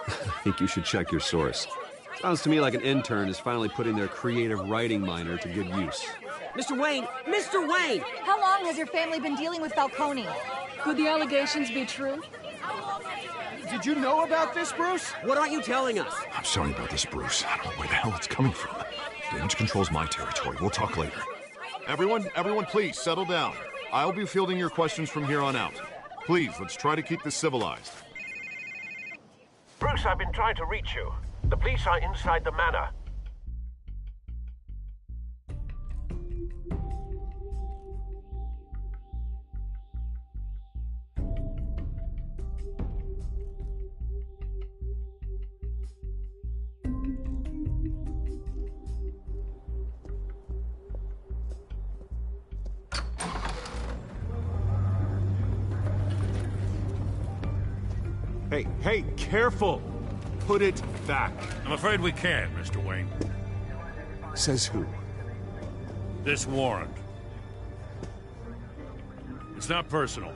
I think you should check your source. Sounds to me like an intern is finally putting their creative writing minor to good use. Mr. Wayne! How long has your family been dealing with Falcone? Could the allegations be true? Did you know about this, Bruce? What aren't you telling us? I'm sorry about this, Bruce. I don't know where the hell it's coming from. Damage control's my territory. We'll talk later. Everyone, please, settle down. I'll be fielding your questions from here on out. Please, let's try to keep this civilized. Bruce, I've been trying to reach you. The police are inside the manor. Hey, careful! put it back. I'm afraid we can't, Mr. Wayne. Says who? This warrant. It's not personal.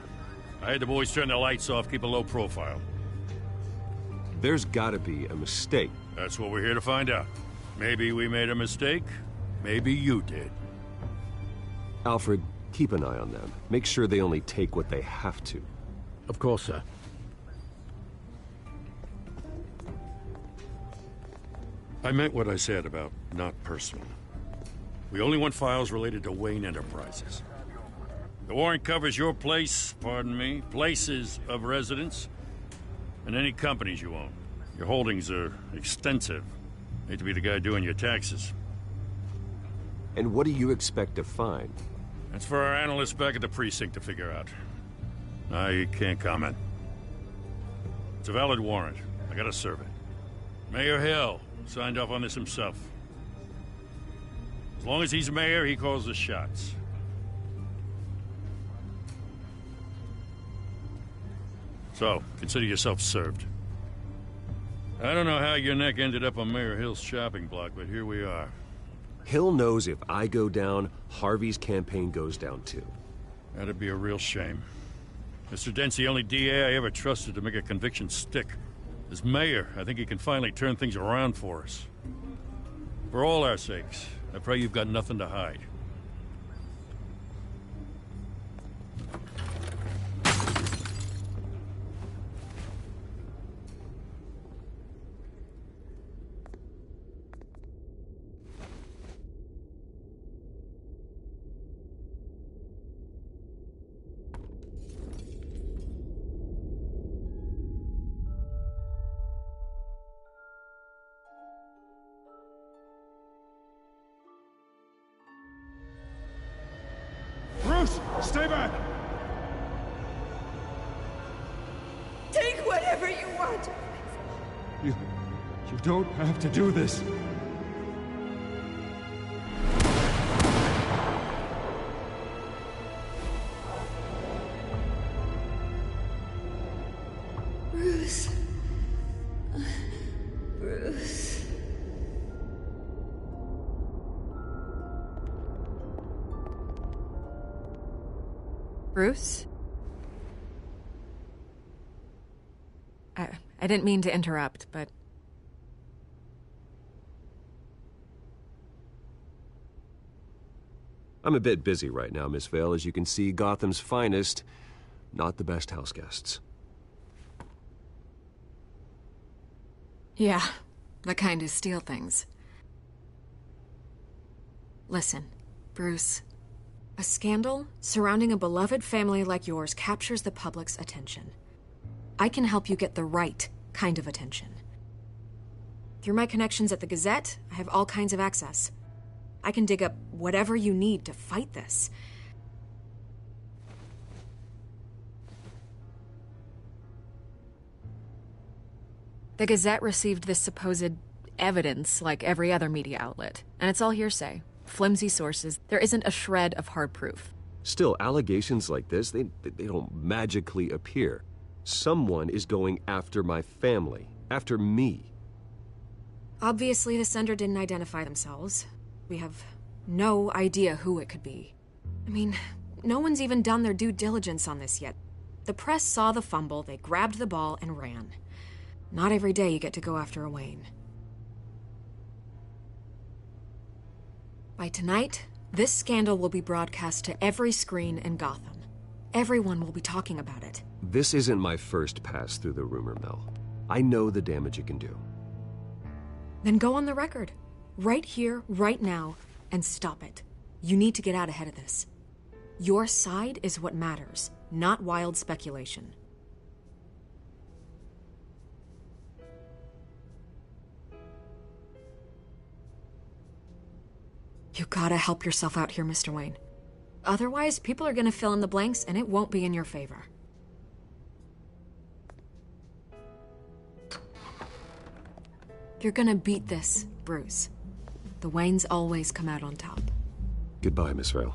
I had the boys turn the lights off, keep a low profile. There's gotta be a mistake. That's what we're here to find out. Maybe we made a mistake. Maybe you did. Alfred, keep an eye on them. Make sure they only take what they have to. Of course, sir. I meant what I said about not personal. We only want files related to Wayne Enterprises. The warrant covers your place, pardon me, places of residence, and any companies you own. Your holdings are extensive. Hate to be the guy doing your taxes. And what do you expect to find? That's for our analysts back at the precinct to figure out. I can't comment. It's a valid warrant. I gotta serve it. Mayor Hill signed off on this himself. As long as he's mayor, he calls the shots. So, consider yourself served. I don't know how your neck ended up on Mayor Hill's shopping block, but here we are. Hill knows if I go down, Harvey's campaign goes down too. That'd be a real shame. Mr. Dent's the only DA I ever trusted to make a conviction stick. As mayor, I think he can finally turn things around for us. For all our sakes, I pray you've got nothing to hide. Bruce, stay back! Take whatever you want. You don't have to do this. Bruce. Bruce. Bruce? I didn't mean to interrupt, but... I'm a bit busy right now, Miss Vale. As you can see, Gotham's finest, not the best house guests. Yeah, the kind who steal things. Listen, Bruce. A scandal surrounding a beloved family like yours captures the public's attention. I can help you get the right kind of attention. Through my connections at the Gazette, I have all kinds of access. I can dig up whatever you need to fight this. The Gazette received this supposed evidence like every other media outlet, and it's all hearsay. Flimsy sources. There isn't a shred of hard proof. Still, allegations like this, they don't magically appear. Someone is going after my family, after me. Obviously, the sender didn't identify themselves. We have no idea who it could be. I mean, no one's even done their due diligence on this yet. The press saw the fumble, they grabbed the ball and ran. Not every day you get to go after a Wayne. By tonight, this scandal will be broadcast to every screen in Gotham. Everyone will be talking about it. This isn't my first pass through the rumor mill. I know the damage it can do. Then go on the record. Right here, right now, and stop it. You need to get out ahead of this. Your side is what matters, not wild speculation. You gotta help yourself out here, Mr. Wayne. Otherwise, people are gonna fill in the blanks and it won't be in your favor. You're gonna beat this, Bruce. The Waynes always come out on top. Goodbye, Miss Vale.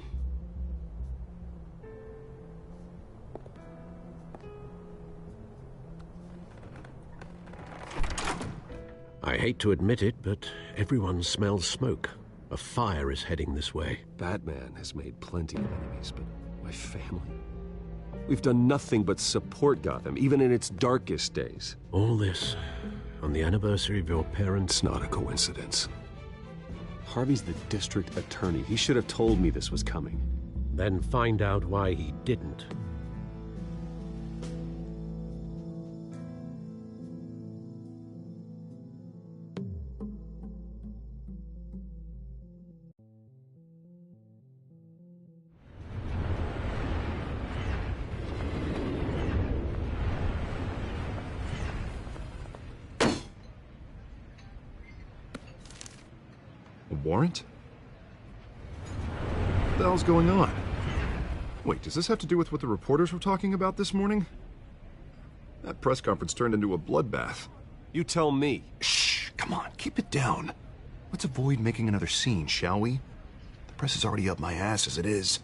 I hate to admit it, but everyone smells smoke. A fire is heading this way. Batman has made plenty of enemies, but my family? We've done nothing but support Gotham, even in its darkest days. All this on the anniversary of your parents'... It's not a coincidence. Harvey's the district attorney. He should have told me this was coming. Then find out why he didn't. Warrant? What the hell's going on? Wait, does this have to do with what the reporters were talking about this morning? That press conference turned into a bloodbath. You tell me. Shh, come on, keep it down. Let's avoid making another scene, shall we? The press is already up my ass as it is.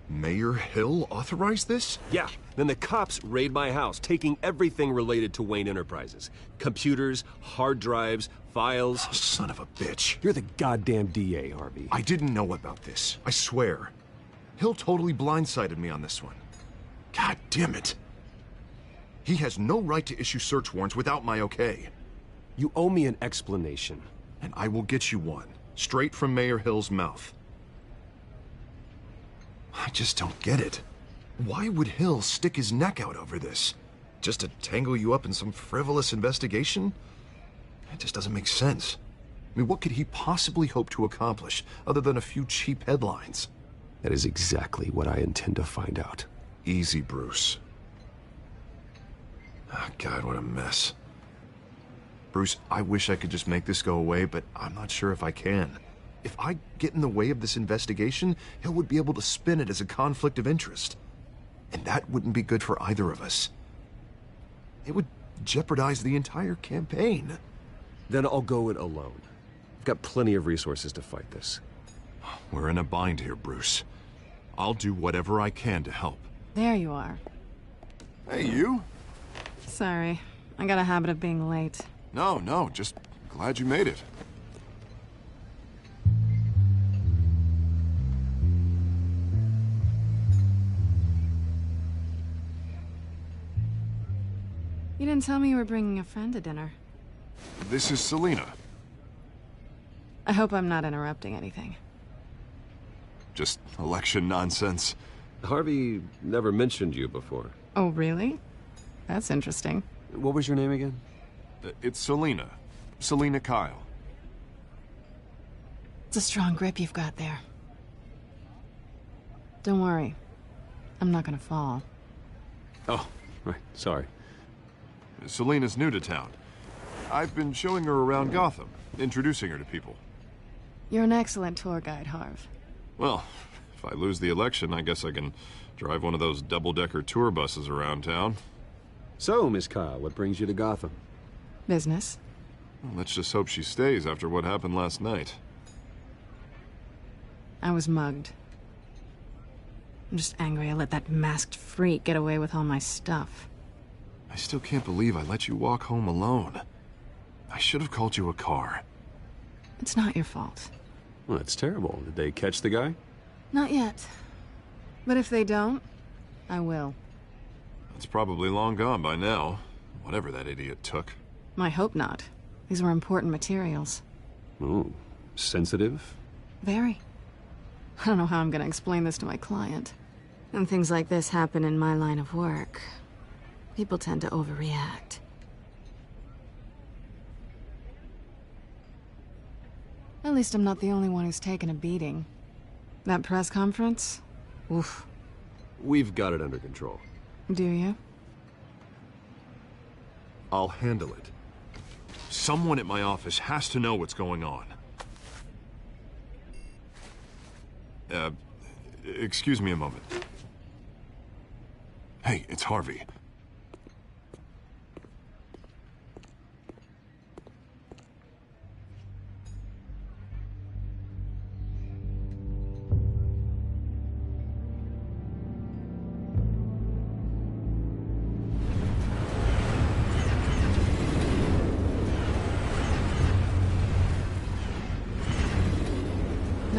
Mayor Hill authorized this? Yeah. Then the cops raid my house, taking everything related to Wayne Enterprises. Computers, hard drives, files. Oh, son of a bitch. You're the goddamn DA, Harvey. I didn't know about this. I swear. Hill totally blindsided me on this one. God damn it. He has no right to issue search warrants without my okay. You owe me an explanation. And I will get you one. Straight from Mayor Hill's mouth. I just don't get it. Why would Hill stick his neck out over this? Just to tangle you up in some frivolous investigation? It just doesn't make sense. I mean, what could he possibly hope to accomplish other than a few cheap headlines? That is exactly what I intend to find out. Easy, Bruce. Oh, God, what a mess. Bruce, I wish I could just make this go away, but I'm not sure if I can. If I get in the way of this investigation, Hill would be able to spin it as a conflict of interest. And that wouldn't be good for either of us. It would jeopardize the entire campaign. Then I'll go it alone. I've got plenty of resources to fight this. We're in a bind here, Bruce. I'll do whatever I can to help. There you are. Hey, you? Sorry. I got a habit of being late. No, just glad you made it. You didn't tell me you were bringing a friend to dinner. This is Selina. I hope I'm not interrupting anything. Just election nonsense. Harvey never mentioned you before. Oh, really? That's interesting. What was your name again? It's Selina. Selina Kyle. It's a strong grip you've got there. Don't worry. I'm not gonna fall. Oh, right. Sorry. Selina's new to town. I've been showing her around Gotham, introducing her to people. You're an excellent tour guide, Harv. Well, if I lose the election, I guess I can drive one of those double-decker tour buses around town. So, Miss Kyle, what brings you to Gotham? Business. Well, let's just hope she stays after what happened last night. I was mugged. I'm just angry I let that masked freak get away with all my stuff. I still can't believe I let you walk home alone. I should have called you a car. It's not your fault. Well, that's terrible. Did they catch the guy? Not yet. But if they don't, I will. It's probably long gone by now, whatever that idiot took. I hope not. These were important materials. Ooh, sensitive? Very. I don't know how I'm gonna explain this to my client. When things like this happen in my line of work, people tend to overreact. At least I'm not the only one who's taken a beating. That press conference? Oof. We've got it under control. Do you? I'll handle it. Someone at my office has to know what's going on. Excuse me a moment. Hey, it's Harvey.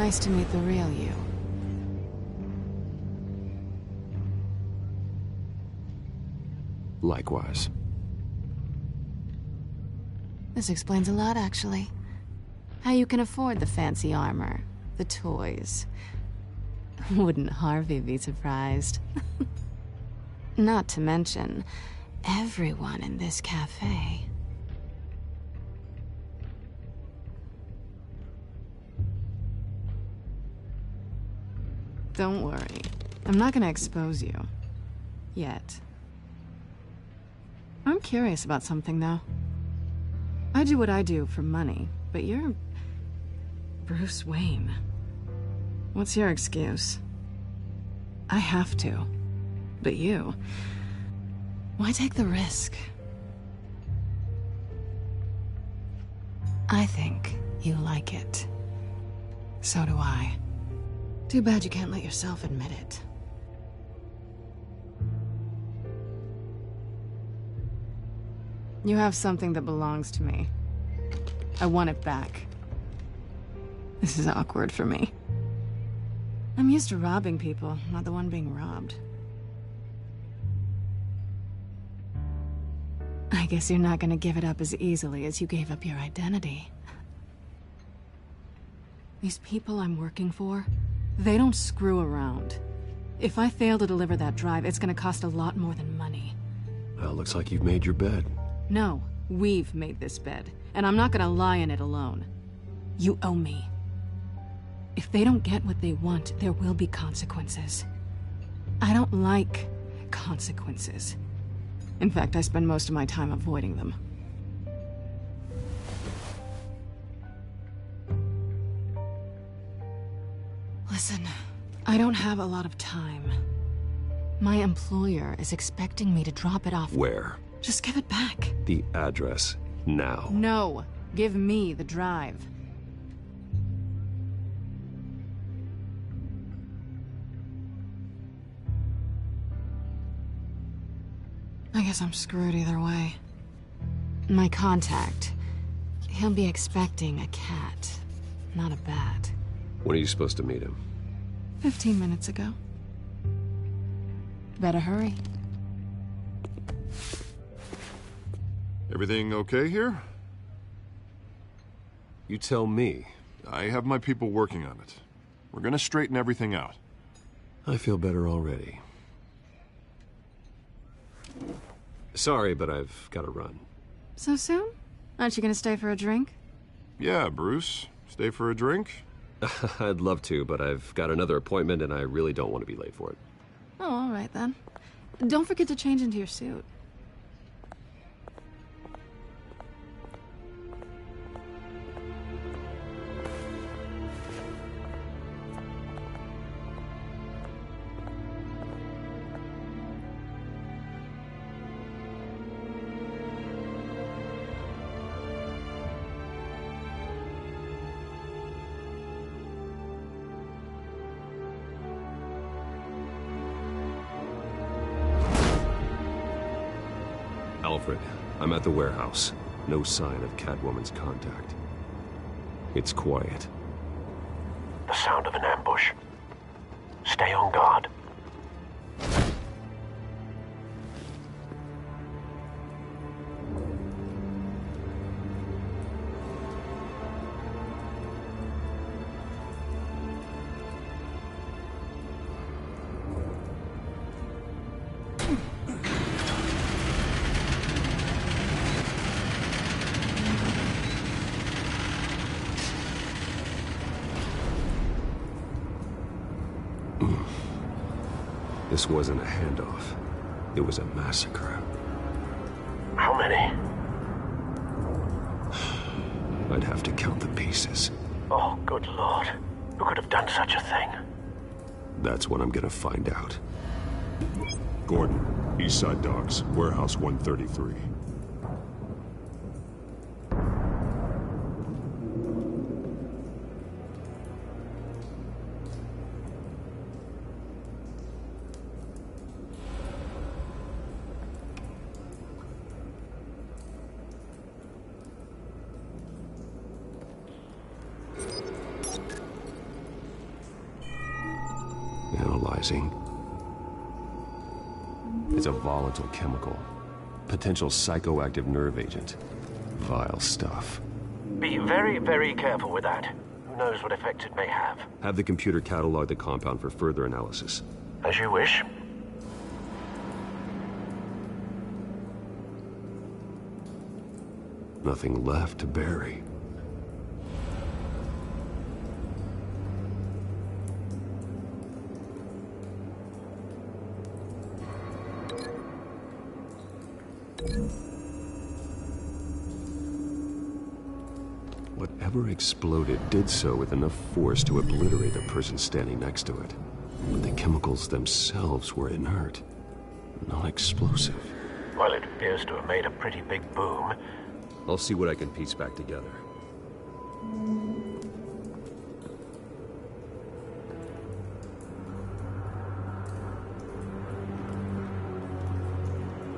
Nice to meet the real you. Likewise. This explains a lot, actually. How you can afford the fancy armor, the toys. Wouldn't Harvey be surprised? Not to mention, everyone in this cafe. Don't worry. I'm not gonna expose you. Yet. I'm curious about something, though. I do what I do for money, but you're... Bruce Wayne. What's your excuse? I have to. But you... Why take the risk? I think you like it. So do I. Too bad you can't let yourself admit it. You have something that belongs to me. I want it back. This is awkward for me. I'm used to robbing people, not the one being robbed. I guess you're not gonna give it up as easily as you gave up your identity. These people I'm working for, they don't screw around. If I fail to deliver that drive, it's gonna cost a lot more than money. Well, looks like you've made your bed. No, we've made this bed, and I'm not gonna lie in it alone. You owe me. If they don't get what they want, there will be consequences. I don't like consequences. In fact, I spend most of my time avoiding them. Listen, I don't have a lot of time. My employer is expecting me to drop it off. Where? Just give it back. The address, now. No, give me the drive. I guess I'm screwed either way. My contact, he'll be expecting a cat, not a bat. When are you supposed to meet him? 15 minutes ago. Better hurry. Everything okay here? You tell me. I have my people working on it. We're gonna straighten everything out. I feel better already. Sorry, but I've got to run. So soon? Aren't you gonna stay for a drink? Yeah, Bruce. Stay for a drink? I'd love to, but I've got another appointment and I really don't want to be late for it. Oh, all right then. Don't forget to change into your suit. Alfred, I'm at the warehouse. No sign of Catwoman's contact. It's quiet. The sound of an ambush. Stay on guard. This wasn't a handoff. It was a massacre. How many? I'd have to count the pieces. Oh, good Lord. Who could have done such a thing? That's what I'm gonna find out. Gordon, Eastside Docks, Warehouse 133. surprising. It's a volatile chemical. Potential psychoactive nerve agent. Vile stuff. Be very, very careful with that. Who knows what effects it may have. Have the computer catalog the compound for further analysis. As you wish. Nothing left to bury. Whatever exploded did so with enough force to obliterate the person standing next to it. But the chemicals themselves were inert, non-explosive. Well, it appears to have made a pretty big boom. I'll see what I can piece back together.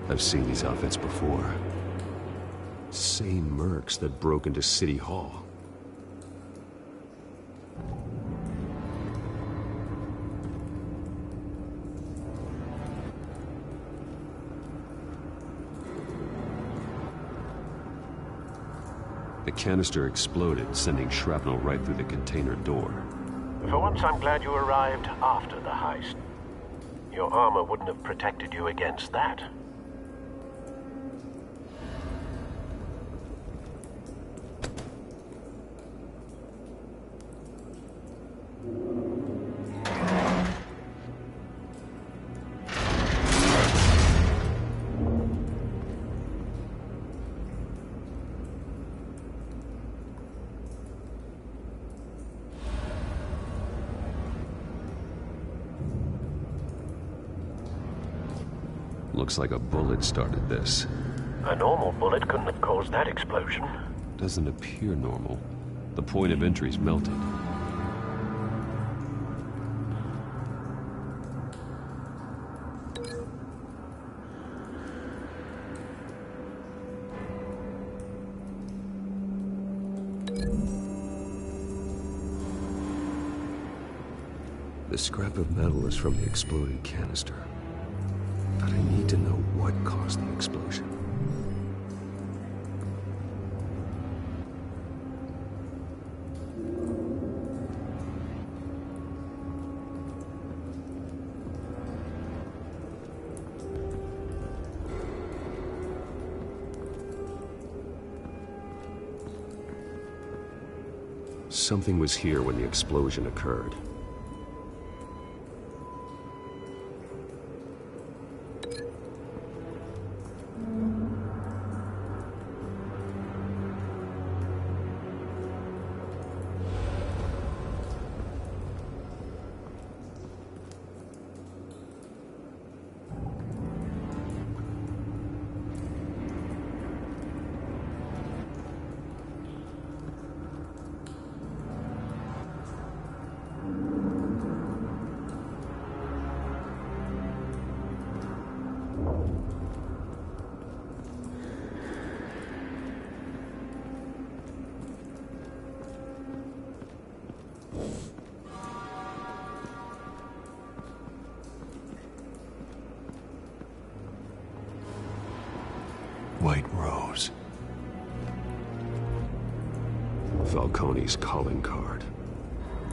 I've seen these outfits before. Same mercs that broke into City Hall. The canister exploded, sending shrapnel right through the container door. For once, I'm glad you arrived after the heist. Your armor wouldn't have protected you against that. Looks like a bullet started this. A normal bullet couldn't have caused that explosion. Doesn't appear normal. The point of entry's melted. The scrap of metal is from the exploded canister. But I need to know what caused the explosion. Something was here when the explosion occurred. White Rose. Falcone's calling card.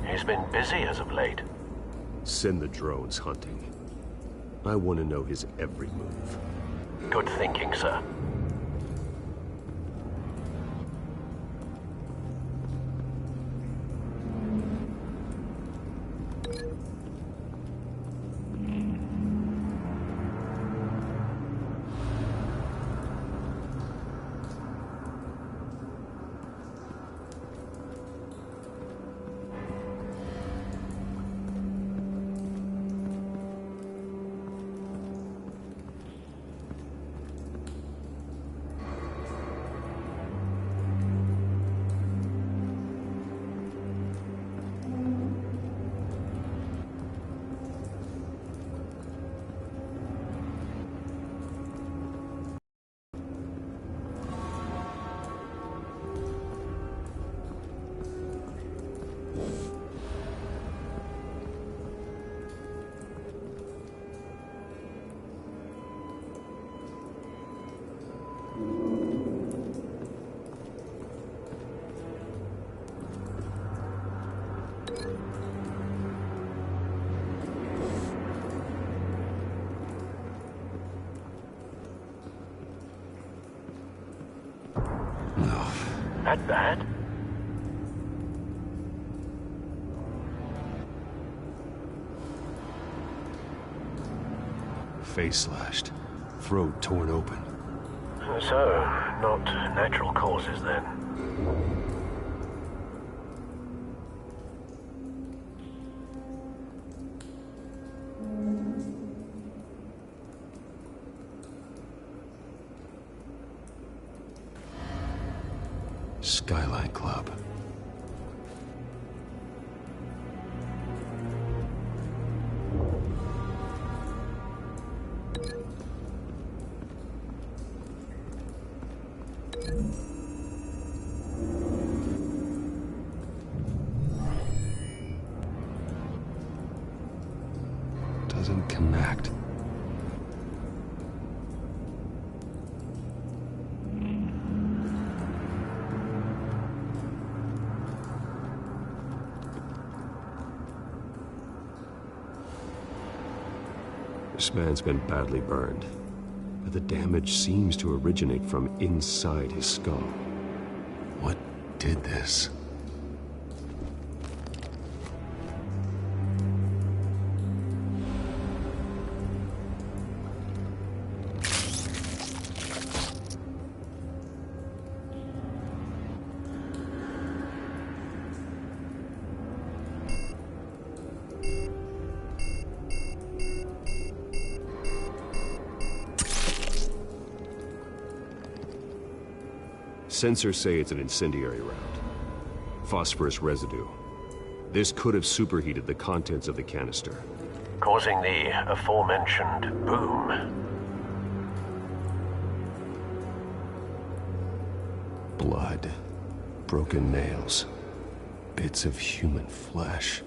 He's been busy as of late. Send the drones hunting. I want to know his every move. Good thinking, sir. That bad? Face slashed, throat torn open. So, not natural causes then. Skyline Club. Doesn't connect. This man's been badly burned, but the damage seems to originate from inside his skull. What did this? Sensors say it's an incendiary round. Phosphorus residue. This could have superheated the contents of the canister, Causing the aforementioned boom. Blood, broken nails, bits of human flesh.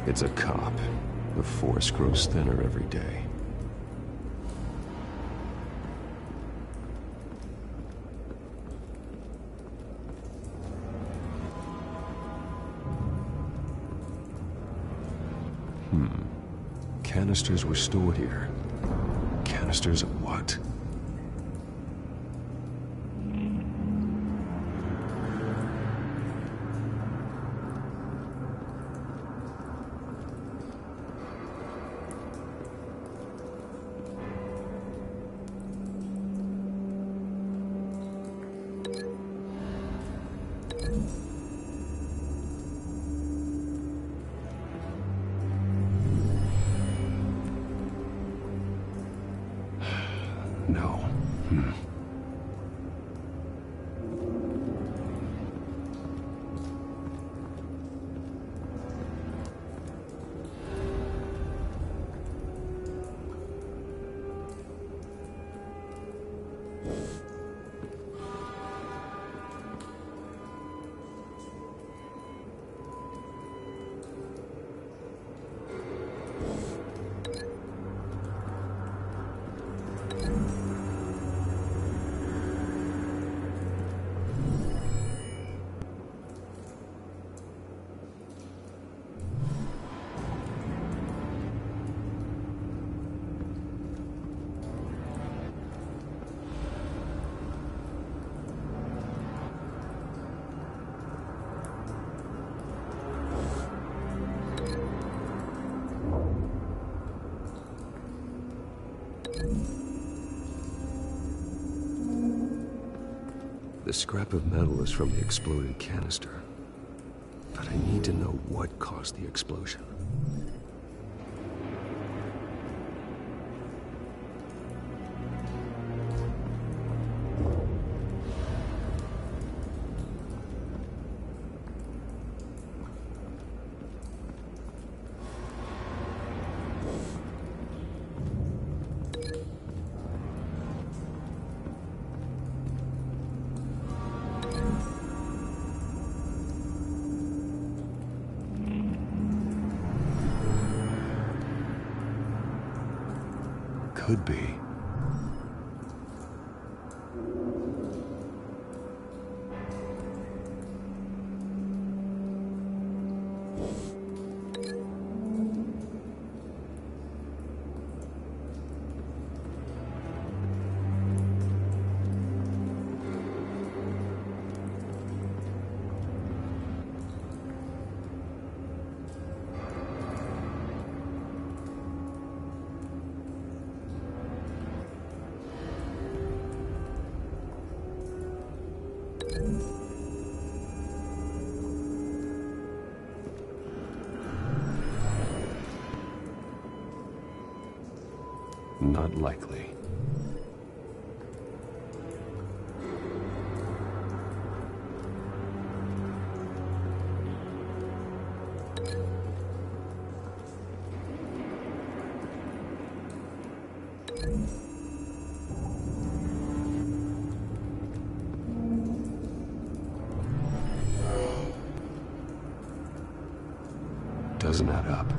It's a cop. The force grows thinner every day. Canisters were stored here. Canisters of what? No. The scrap of metal is from the exploded canister. But I need to know what caused the explosion. could be. Not likely. Doesn't add up.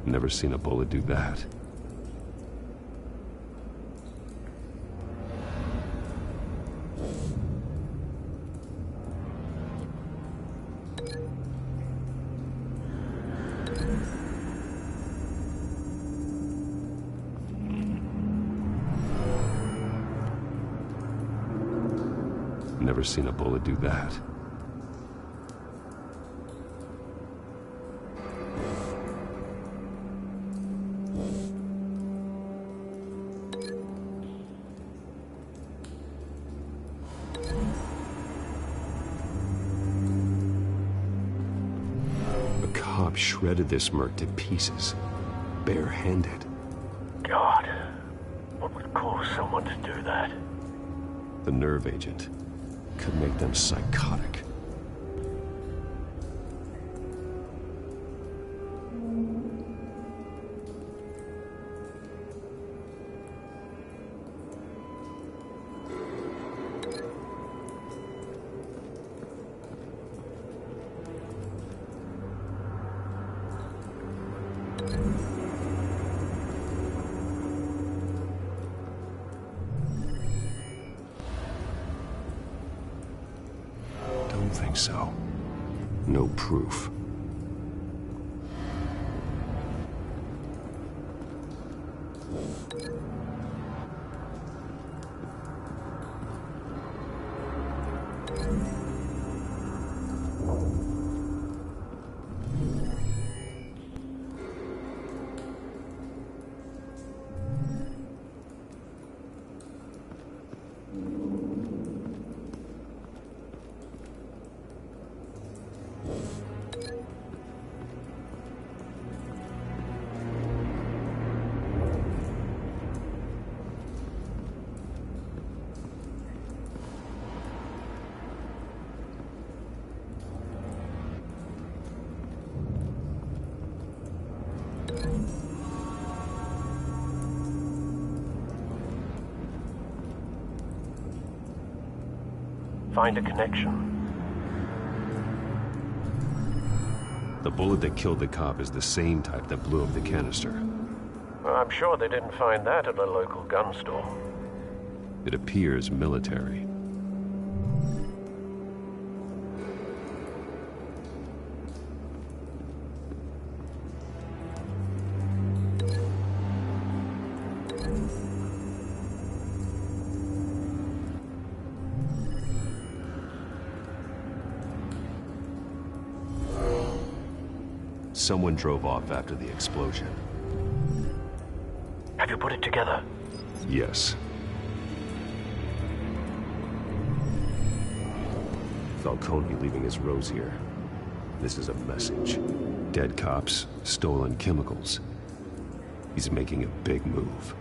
Never seen a bullet do that. Never seen a bullet do that. A cop shredded this merc to pieces, barehanded. God, what would cause someone to do that? The nerve agent could make them psychotic. think so. No proof. Find a connection. The bullet that killed the cop is the same type that blew up the canister. Well, I'm sure they didn't find that at a local gun store. It appears military. Someone drove off after the explosion. Have you put it together? Yes. Falcone leaving his rose here. This is a message. Dead cops, stolen chemicals. He's making a big move.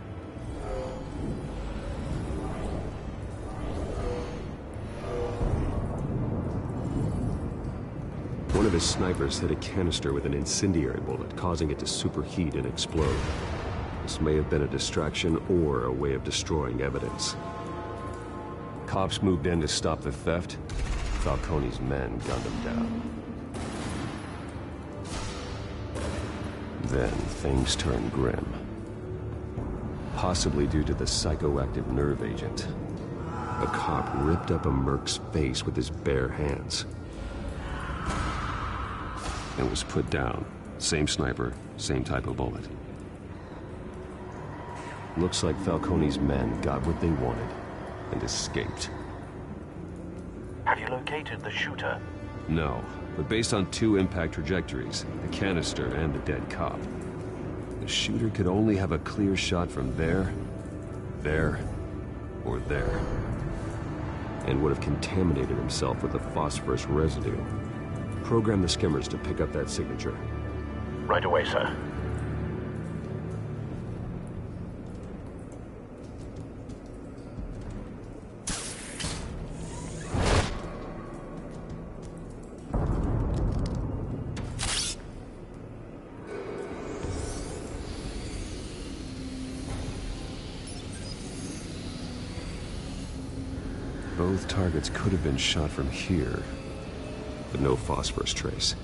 One of his snipers hit a canister with an incendiary bullet, causing it to superheat and explode. This may have been a distraction or a way of destroying evidence. Cops moved in to stop the theft. Falcone's men gunned him down. Then things turned grim. Possibly due to the psychoactive nerve agent. A cop ripped up a merc's face with his bare hands. And was put down. Same sniper, same type of bullet. Looks like Falcone's men got what they wanted and escaped. Have you located the shooter? No, but based on two impact trajectories, the canister and the dead cop, the shooter could only have a clear shot from there, or there, and would have contaminated himself with the phosphorus residue. Program the skimmers to pick up that signature. Right away, sir. Both targets could have been shot from here, but no phosphorus trace.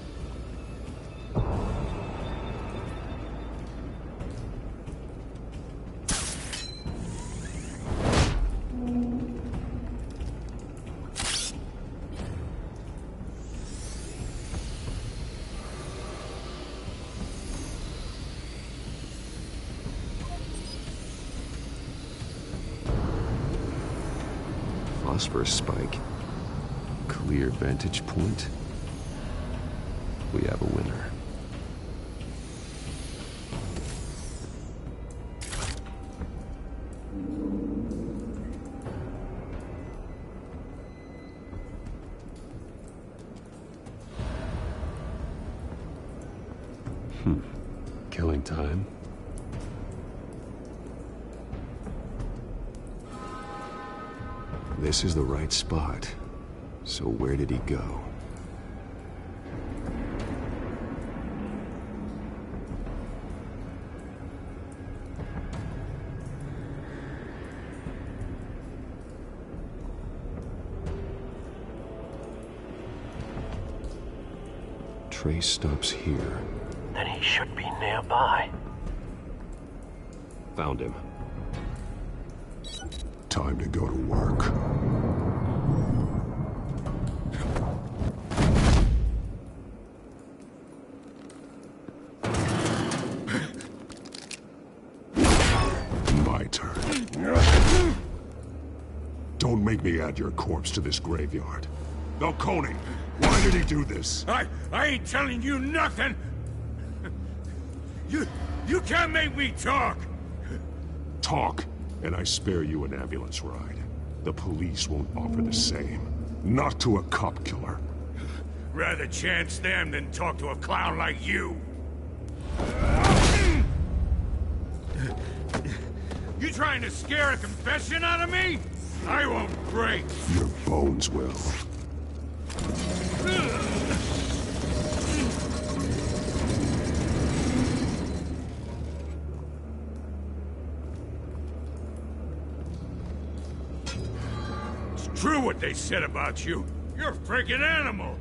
Phosphorus spike. Clear vantage point. We have a winner. Killing time. This is the right spot. So where did he go? Trace stops here. Then he should be nearby. Found him. Time to go to work. Don't make me add your corpse to this graveyard. Falcone, why did he do this? I ain't telling you nothing! You can't make me talk! Talk, and I spare you an ambulance ride. The police won't offer the same. Not to a cop killer. Rather chance them than talk to a clown like you. You trying to scare a confession out of me? I won't break. Your bones will. It's true what they said about you. You're a freaking animal.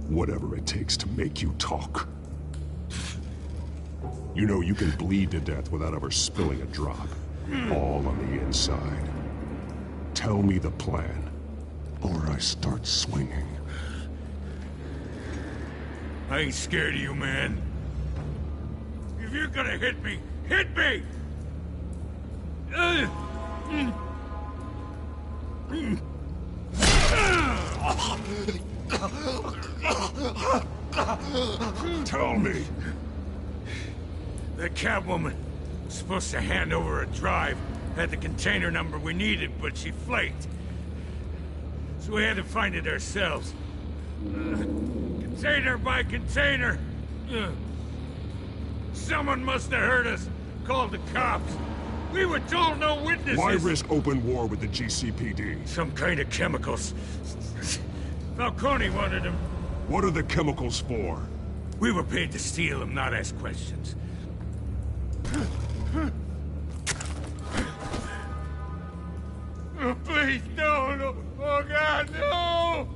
Whatever it takes to make you talk. You know you can bleed to death without ever spilling a drop. All on the inside. Tell me the plan, or I start swinging. I ain't scared of you, man. If you're gonna hit me, hit me! Tell me. The Catwoman was supposed to hand over a drive, had the container number we needed, but she flaked. So we had to find it ourselves. Container by container. Someone must have heard us, called the cops. We were told no witnesses. Why risk open war with the GCPD? Some kind of chemicals. Falcone wanted them. What are the chemicals for? We were paid to steal them, not ask questions. Oh, please, no. Oh, God, no!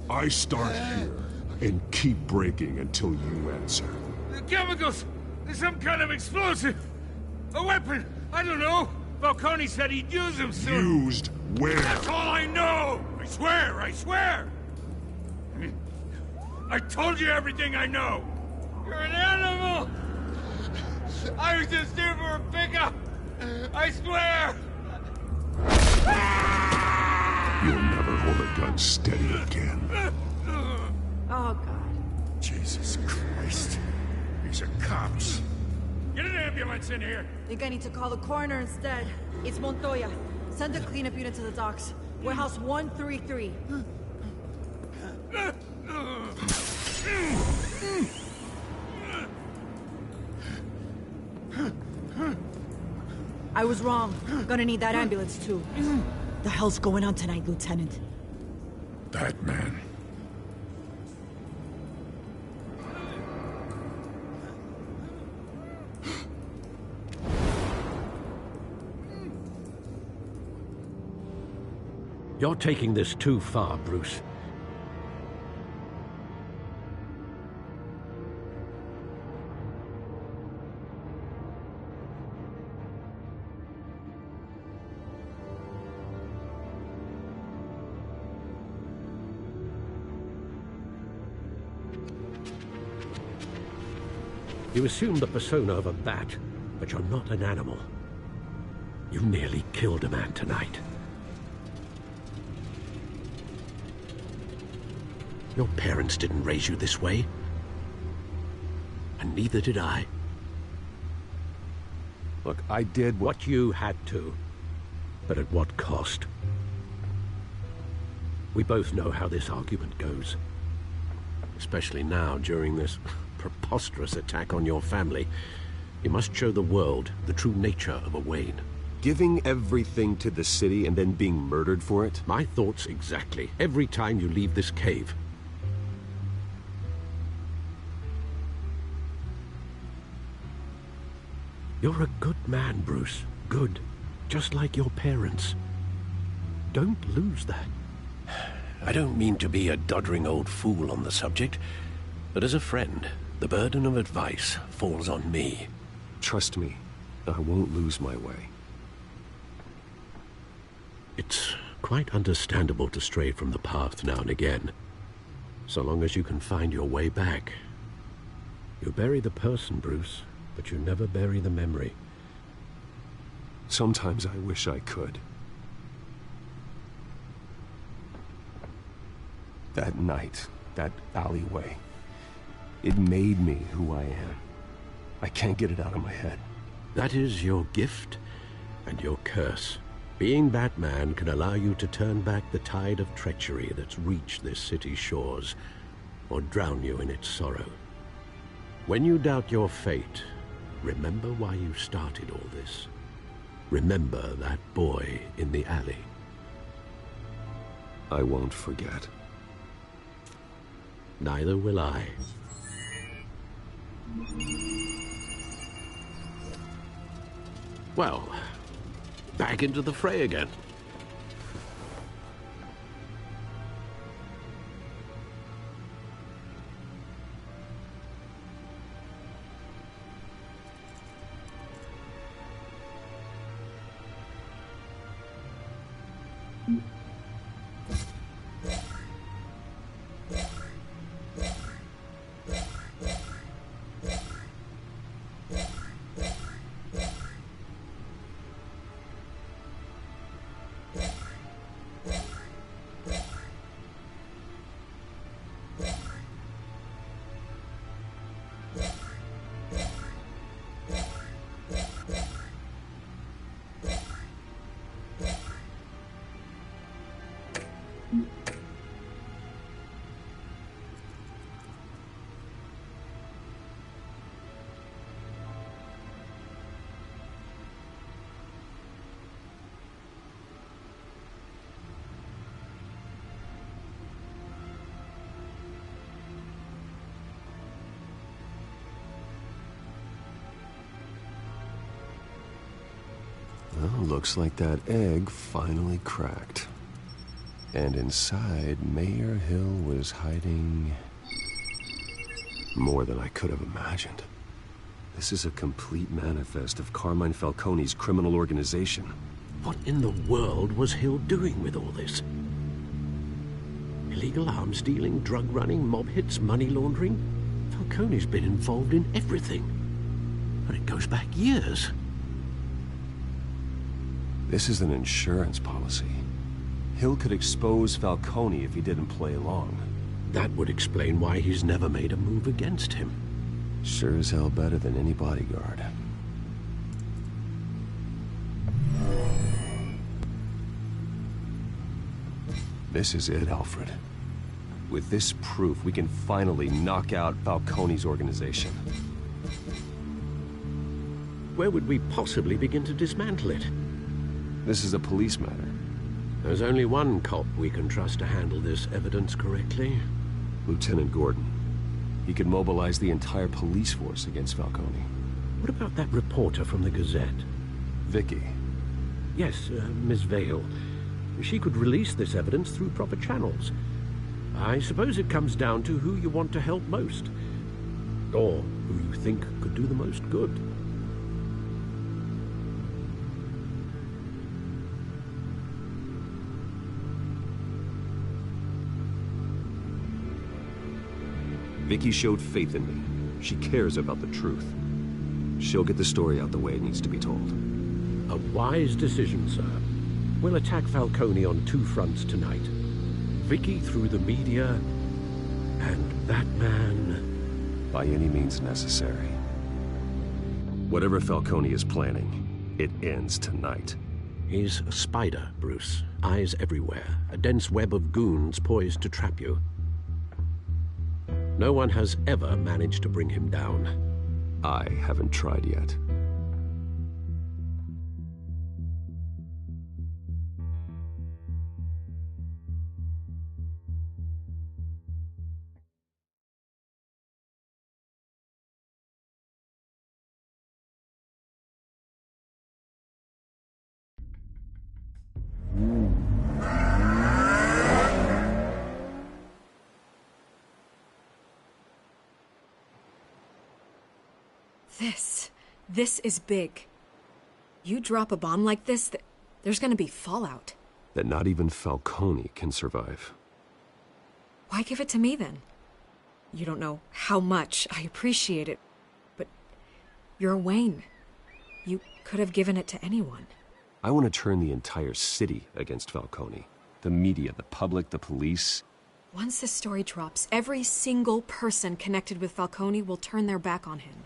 I start here and keep breaking until you answer. The chemicals! There's some kind of explosive! A weapon! I don't know! Falcone said he'd use them soon! Used where? That's all I know! I swear! I told you everything I know! You're an animal! I was just here for a pickup! I swear! You'll never hold a gun steady again. Oh, God. Jesus Christ. These are cops. Get an ambulance in here! Think I need to call the coroner instead. It's Montoya. Send a cleanup unit to the docks. Warehouse 133. I was wrong. Gonna need that ambulance, too. The hell's going on tonight, Lieutenant? Batman. You're taking this too far, Bruce. You assume the persona of a bat, but you're not an animal. You nearly killed a man tonight. Your parents didn't raise you this way. And neither did I. Look, I did what you had to. But at what cost? We both know how this argument goes. Especially now, during this preposterous attack on your family. You must show the world the true nature of a Wayne. Giving everything to the city and then being murdered for it? My thoughts exactly. Every time you leave this cave. You're a good man, Bruce. Good. Just like your parents. Don't lose that. I don't mean to be a doddering old fool on the subject, but as a friend, the burden of advice falls on me. Trust me, I won't lose my way. It's Quite understandable to stray from the path now and again, so long as you can find your way back. You bury the person, Bruce, but you never bury the memory. Sometimes I wish I could. That night, that alleyway, it made me who I am. I can't get it out of my head. That is your gift and your curse. Being Batman can allow you to turn back the tide of treachery that's reached this city's shores, or drown you in its sorrow. When you doubt your fate, remember why you started all this. Remember that boy in the alley. I won't forget. Neither will I. Well, back into the fray again. Well, looks like that egg finally cracked. And inside, Mayor Hill was hiding more than I could have imagined. This is a complete manifest of Carmine Falcone's criminal organization. What in the world was Hill doing with all this? Illegal arms dealing, drug running, mob hits, money laundering? Falcone's been involved in everything. And it goes back years. This is an insurance policy. Hill could expose Falcone if he didn't play along. That would explain why he's never made a move against him. Sure as hell better than any bodyguard. This is it, Alfred. With this proof, we can finally knock out Falcone's organization. Where would we possibly begin to dismantle it? This is a police matter. There's only one cop we can trust to handle this evidence correctly. Lieutenant Gordon. He could mobilize the entire police force against Falcone. What about that reporter from the Gazette? Vicky. Yes, Miss Vale. She could release this evidence through proper channels. I suppose it comes down to who you want to help most. Or who you think could do the most good. Vicky showed faith in me. She cares about the truth. She'll get the story out the way it needs to be told. A wise decision, sir. We'll attack Falcone on two fronts tonight. Vicky through the media, and Batman... by any means necessary. Whatever Falcone is planning, it ends tonight. He's a spider, Bruce. Eyes everywhere. A dense web of goons poised to trap you. No one has ever managed to bring him down. I haven't tried yet. This is big. You drop a bomb like this, there's gonna be fallout. that not even Falcone can survive. Why give it to me, then? You don't know how much I appreciate it, but you're Wayne. You could have given it to anyone. I want to turn the entire city against Falcone. The media, the public, the police. Once this story drops, every single person connected with Falcone will turn their back on him.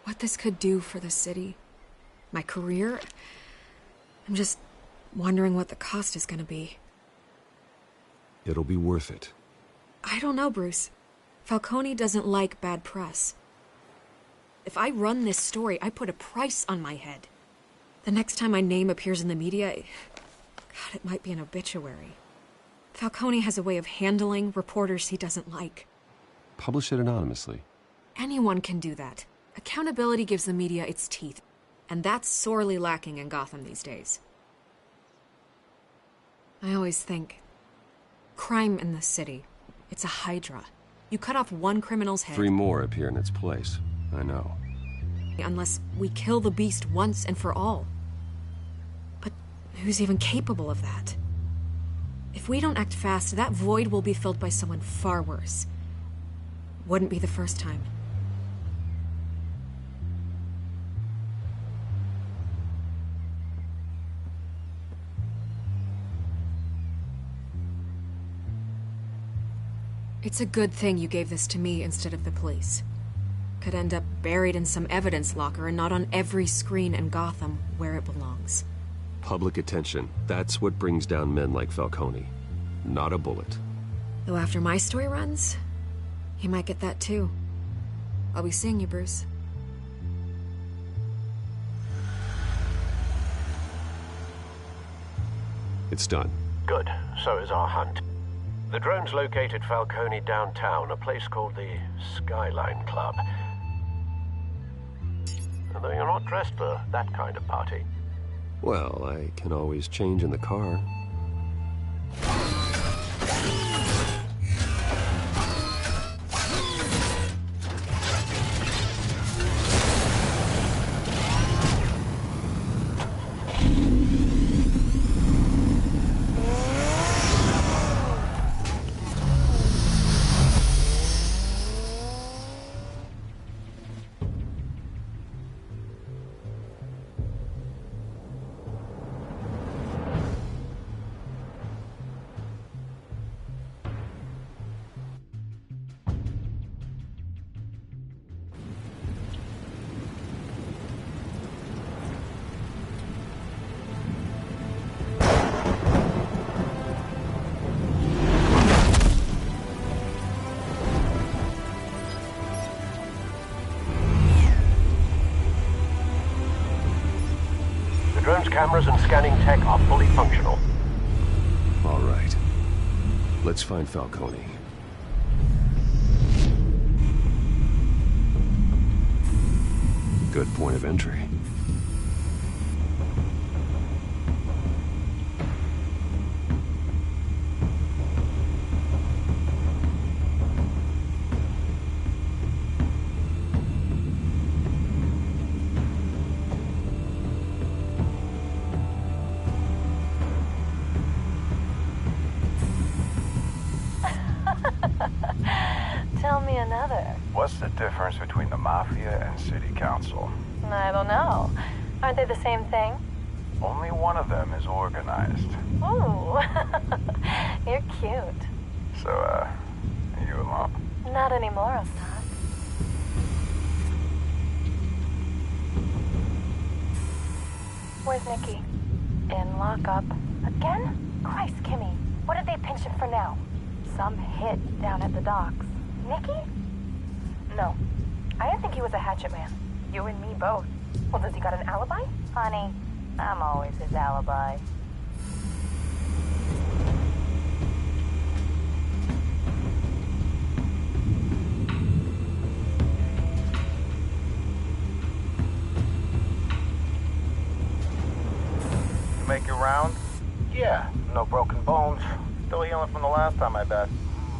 What this could do for the city, my career, I'm just wondering what the cost is going to be. It'll be worth it. I don't know, Bruce. Falcone doesn't like bad press. If I run this story, I put a price on my head. The next time my name appears in the media, God, it might be an obituary. Falcone has a way of handling reporters he doesn't like. Publish it anonymously. Anyone can do that. Accountability gives the media its teeth, and that's sorely lacking in Gotham these days. I always think, crime in the city, it's a hydra. You cut off one criminal's head... 3 more appear in its place. I know. Unless we kill the beast once and for all. But who's even capable of that? If we don't act fast, that void will be filled by someone far worse. Wouldn't be the first time. It's a good thing you gave this to me instead of the police. Could end up buried in some evidence locker and not on every screen in Gotham where it belongs. Public attention. That's what brings down men like Falcone. Not a bullet. Though after my story runs, he might get that too. I'll be seeing you, Bruce. It's done. Good. So is our hunt. The drones located Falcone downtown, a place called the Skyline Club. Although you're not dressed for that kind of party. Well, I can always change in the car. Drone's cameras and scanning tech are fully functional. All right. Let's find Falcone. Good point of entry. Tell me another. What's the difference between the Mafia and City Council? I don't know. Aren't they the same thing? Only one of them is organized. Ooh, you're cute. So, are you alone? Not anymore, Ostak. Where's Nikki? In lockup. Again? Christ, Kimmy. What did they pinch him for now? Some hit down at the docks. Nikki? No. I didn't think he was a hatchet man. You and me both. Well, does he got an alibi? Honey, I'm always his alibi. You make your round? Yeah, no broken bones. Still healing from the last time, I bet.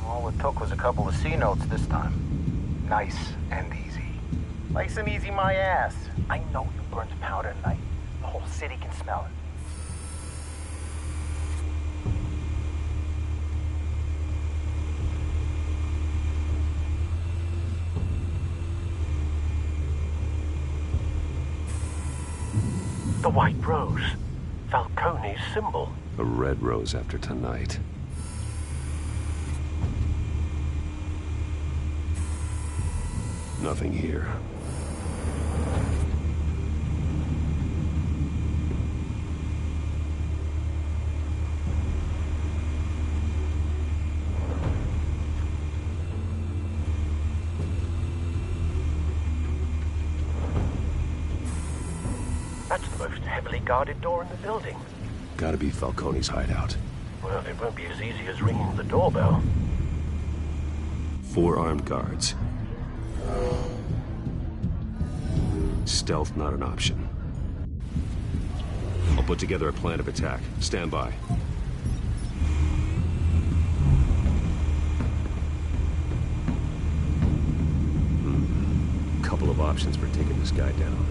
All it took was a couple of C notes this time. Nice and easy. Nice and easy, my ass. I know you burnt powder tonight. The whole city can smell it. The white rose. Falcone's symbol. A red rose after tonight. Nothing here. That's the most heavily guarded door in the building. Gotta be Falcone's hideout. Well, it won't be as easy as ringing the doorbell. 4 armed guards. Stealth not an option. I'll put together a plan of attack. Stand by. Couple of options for taking this guy down.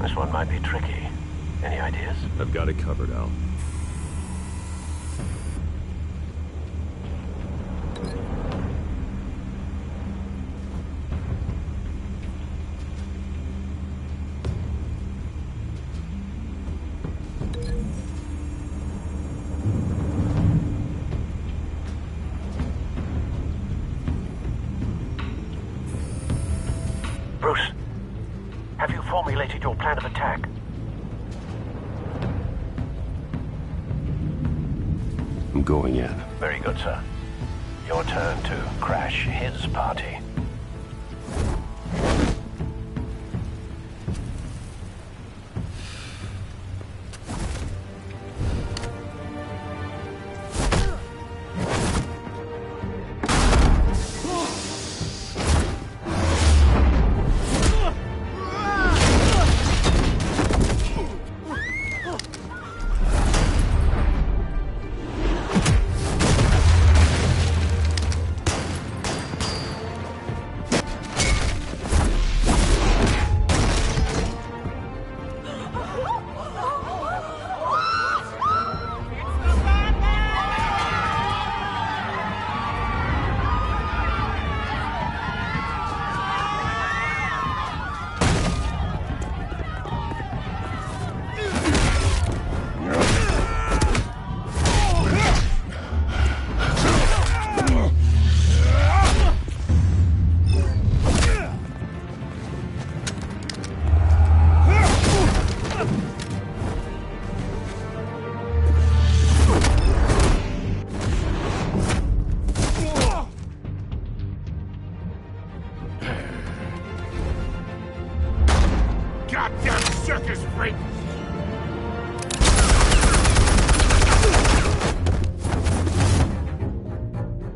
This one might be tricky. Any ideas? I've got it covered, Al. Bruce, have you formulated your plan of attack? I'm going in. Very good, sir. Your turn to crash his party.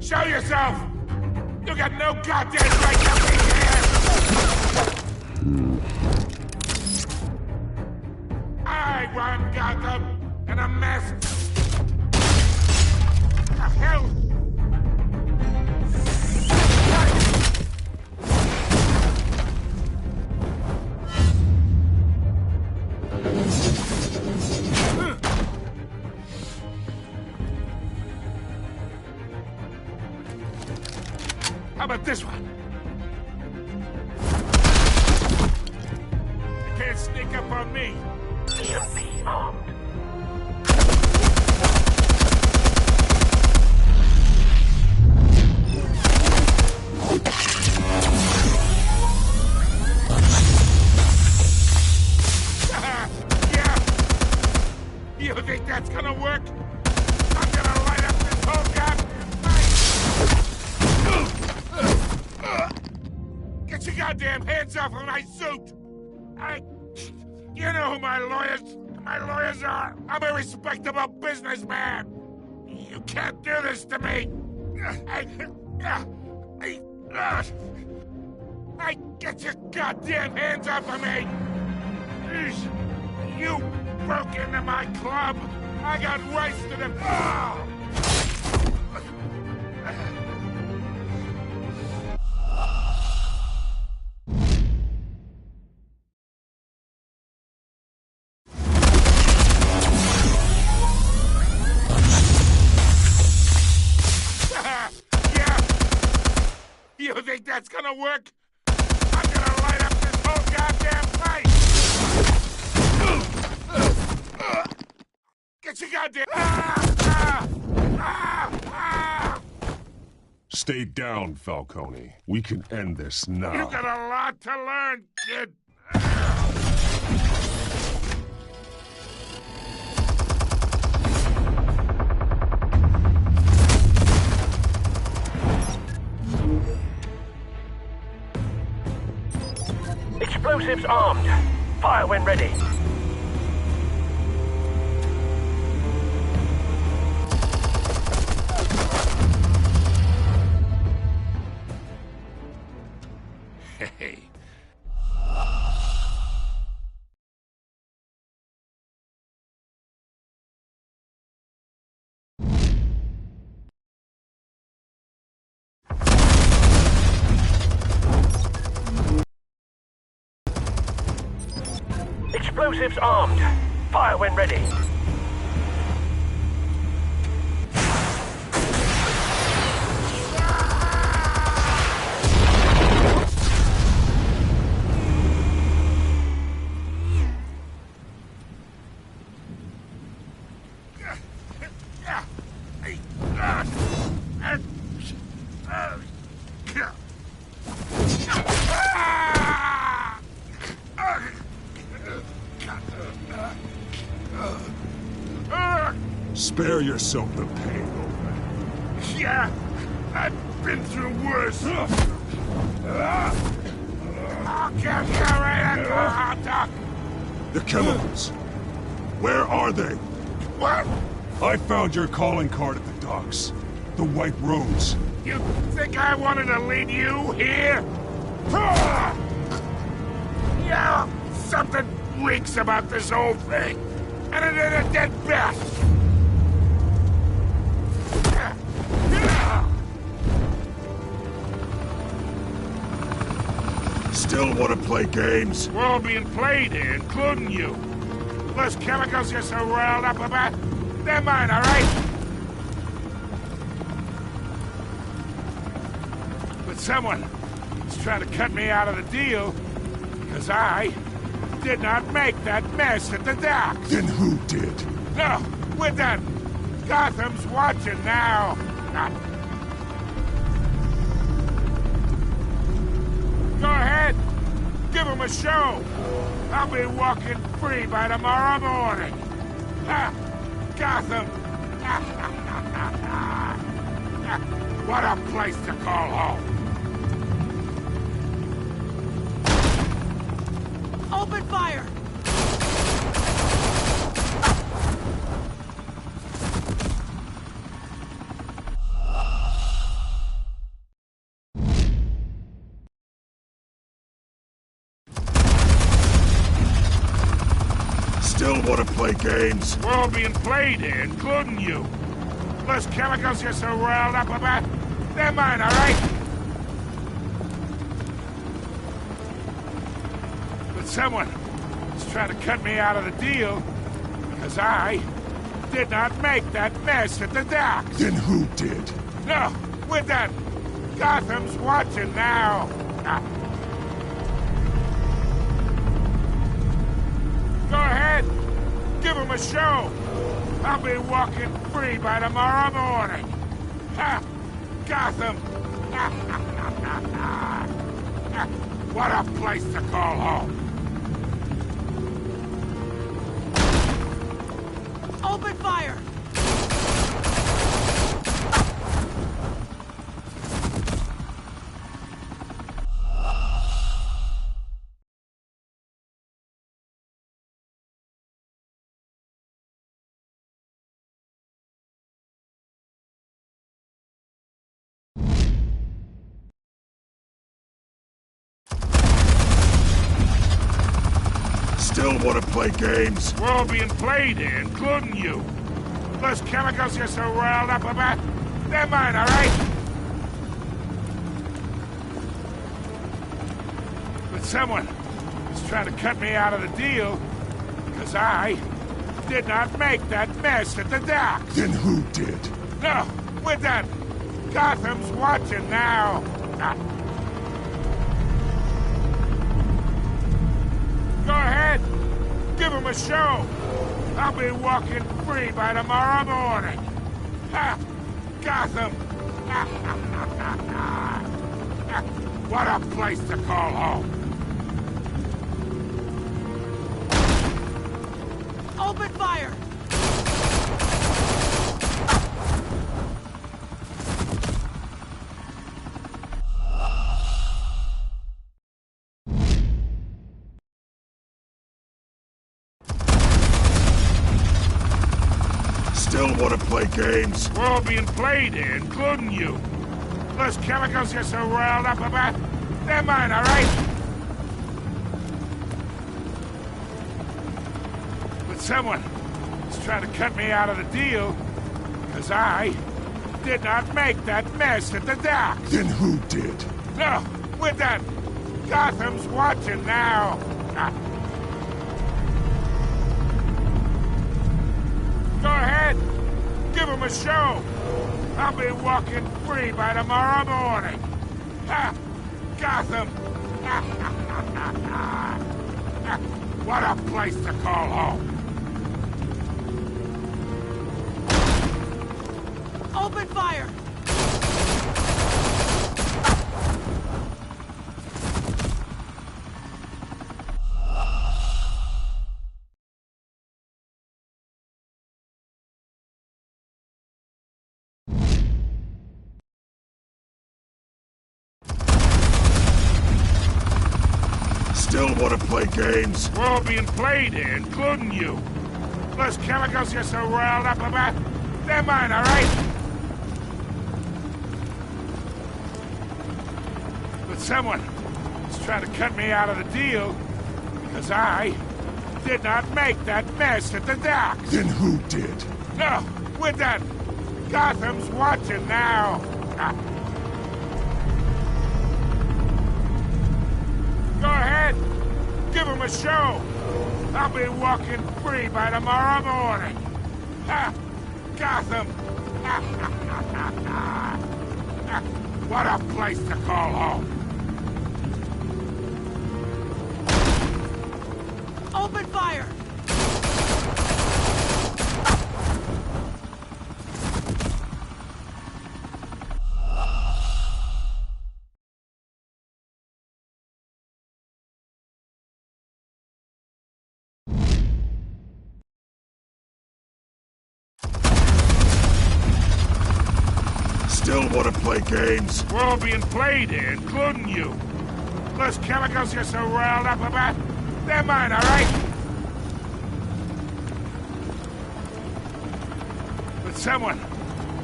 Show yourself! You got no goddamn right to be here! I run Gotham, and a mess. The hell? How about this one? You can't sneak up on me. EMP armed. Yeah. You think that's gonna work? I'm gonna light up this whole goddamn place. Get your goddamn hands off of my suit! You know who my lawyers are! I'm a respectable businessman! You can't do this to me! Get your goddamn hands off of me! You broke into my club! I got rights to them! You think that's gonna work? I'm gonna light up this whole goddamn place! Get your goddamn... Stay down, Falcone. We can end this now. You got a lot to learn, kid. Explosives armed. Fire when ready. Hey. Explosives armed. Fire when ready. Spare yourself the pain, old man. Yeah, I've been through worse. I'll kill you right at the hot dog. The chemicals. Where are they? What? I found your calling card at the docks. The White Rose. You think I wanted to lead you here? Yeah, something reeks about this whole thing. And it ain't a dead bat. Still want to play games? We're all being played here, including you. Those chemicals you're so riled up about, they're mine, all right? But someone is trying to cut me out of the deal because I did not make that mess at the docks. Then who did? No, we're done. Gotham's watching now. Go ahead. Give him a show. I'll be walking free by tomorrow morning. Gotham. What a place to call home. Open fire! Still want to play games? We're all being played here, including you. Those chemicals you're so riled up about, they're mine, all right? But someone is trying to cut me out of the deal because I did not make that mess at the docks. Then who did? No, we're done. Gotham's watching now. Go ahead. Give him a show. I'll be walking free by tomorrow morning. Ha! Gotham. What a place to call home. Open fire! Still want to play games? We're all being played here, including you. Those chemicals you're so riled up about, they're mine, all right? But someone is trying to cut me out of the deal because I did not make that mess at the docks. Then who did? No, we're done. Gotham's watching now. Go ahead. Give him a show. I'll be walking free by tomorrow morning. Ha! Gotham. What a place to call home. Open fire! Still want to play games? We're all being played here, including you. Those chemicals you're so riled up about, they're mine, all right? But someone is trying to cut me out of the deal because I did not make that mess at the docks. Then who did? No, we're done. Gotham's watching now. Go ahead. Give him a show. I'll be walking free by tomorrow morning. Ha! Gotham. What a place to call home. Open fire! Still want to play games? We're all being played here, including you. Those chemicals you're so riled up about, they're mine, all right? But someone is trying to cut me out of the deal because I did not make that mess at the docks. Then who did? No, we're done. Gotham's watching now. Go ahead. Give him a show. I'll be walking free by tomorrow morning. Ha! Gotham. What a place to call home. Open fire! Still want to play games? We're all being played here, including you. Those chemicals you're so riled up about, they're mine, all right? But someone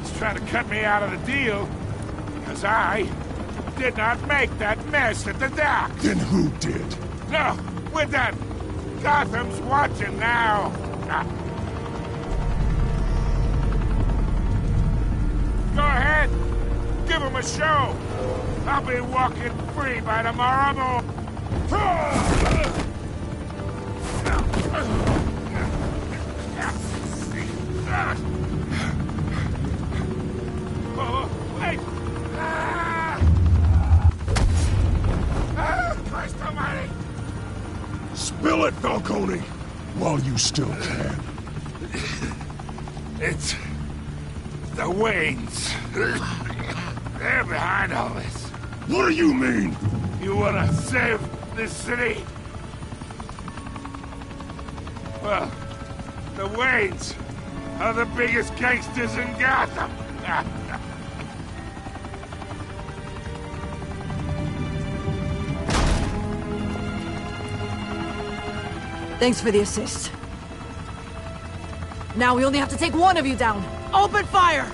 is trying to cut me out of the deal because I did not make that mess at the docks. Then who did? No, we're done. Gotham's watching now. Go ahead. Give him a show. I'll be walking free by tomorrow morning. Oh, wait! Christ almighty! Spill it, Falcone, while you still can. It's the Waynes. They're behind all this. What do you mean? You want to save this city? Well, the Waynes are the biggest gangsters in Gotham. Thanks for the assist. Now we only have to take one of you down. Open fire!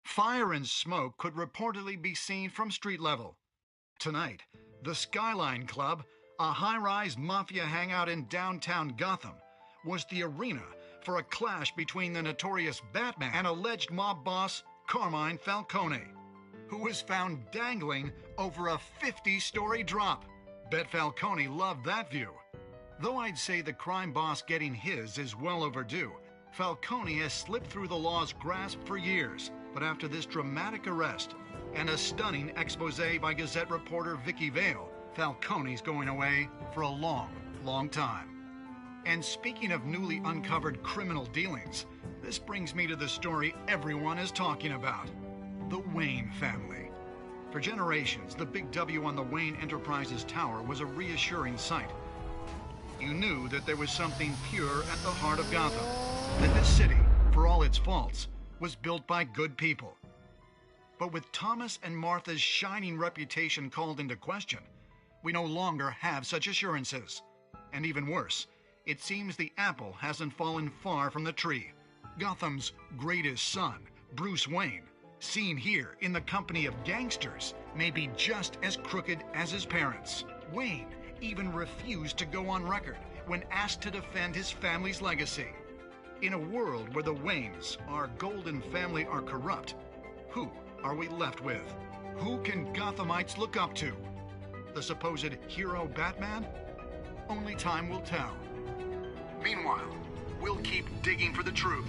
Fire and smoke could reportedly be seen from street level. Tonight, the Skyline Club, a high-rise mafia hangout in downtown Gotham, was the arena for a clash between the notorious Batman and alleged mob boss Carmine Falcone, who was found dangling over a 50-story drop. Bet Falcone loved that view. Though I'd say the crime boss getting his is well overdue, Falcone has slipped through the law's grasp for years. But after this dramatic arrest and a stunning expose by Gazette reporter Vicky Vale, Falcone's going away for a long, long time. And speaking of newly uncovered criminal dealings, this brings me to the story everyone is talking about: the Wayne family. For generations, the big W on the Wayne Enterprises Tower was a reassuring sight. You knew that there was something pure at the heart of Gotham, that this city, for all its faults, was built by good people. But with Thomas and Martha's shining reputation called into question, we no longer have such assurances. And even worse, it seems the apple hasn't fallen far from the tree. Gotham's greatest son, Bruce Wayne, seen here in the company of gangsters, may be just as crooked as his parents. Wayne even refused to go on record when asked to defend his family's legacy. In a world where the Waynes, our golden family, are corrupt, who are we left with? Who can Gothamites look up to? The supposed hero Batman? Only time will tell. Meanwhile, we'll keep digging for the truth.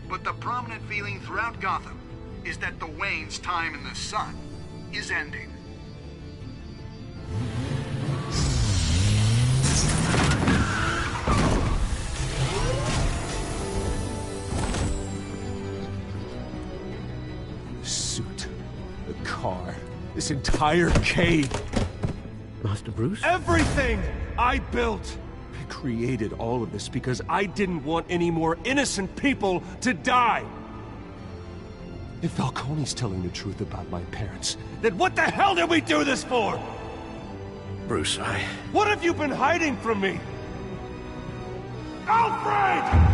But the prominent feeling throughout Gotham is that the Waynes' time in the sun is ending. Car. This entire cave. Master Bruce? Everything I built! I created all of this because I didn't want any more innocent people to die! If Falcone's telling the truth about my parents, then what the hell did we do this for? Bruce, What have you been hiding from me? Alfred!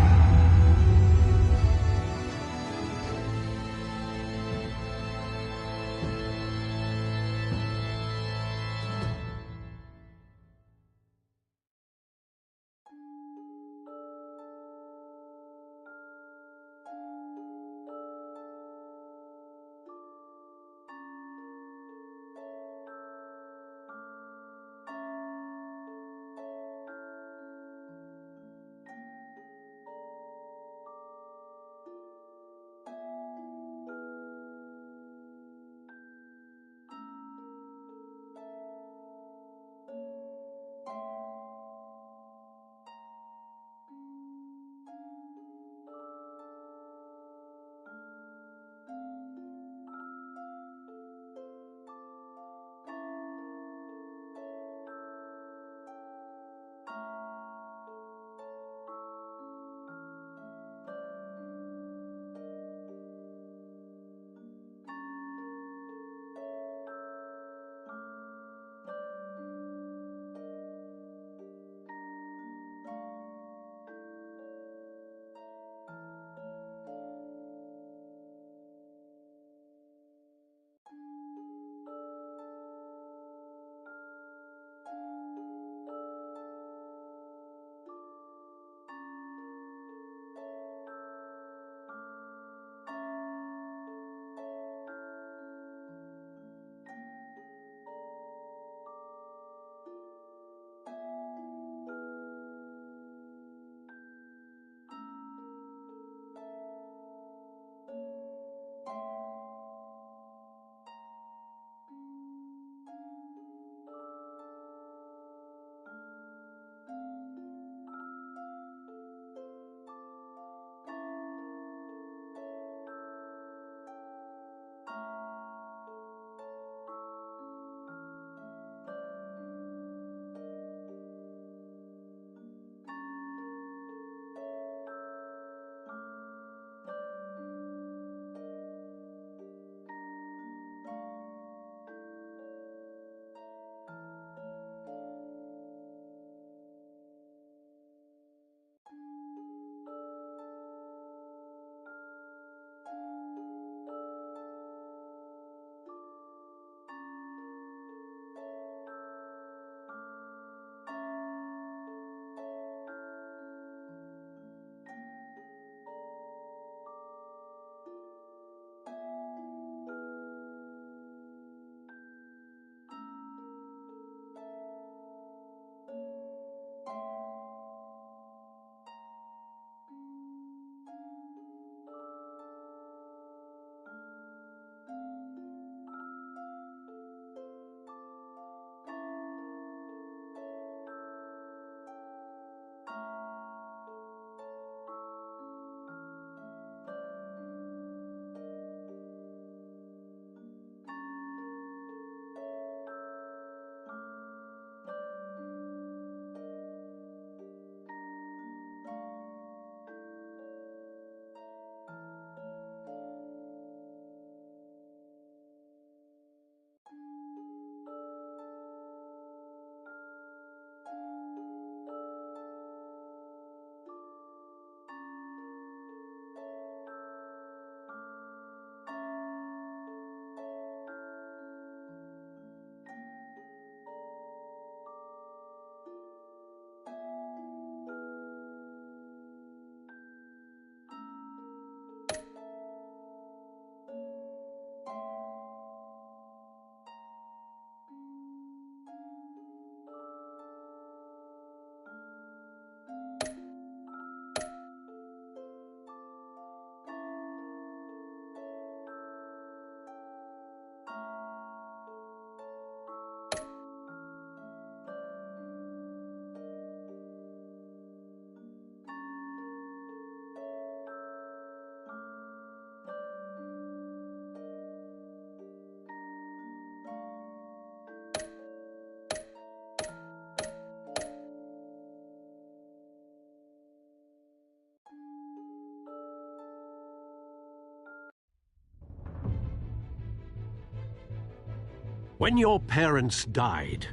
When your parents died,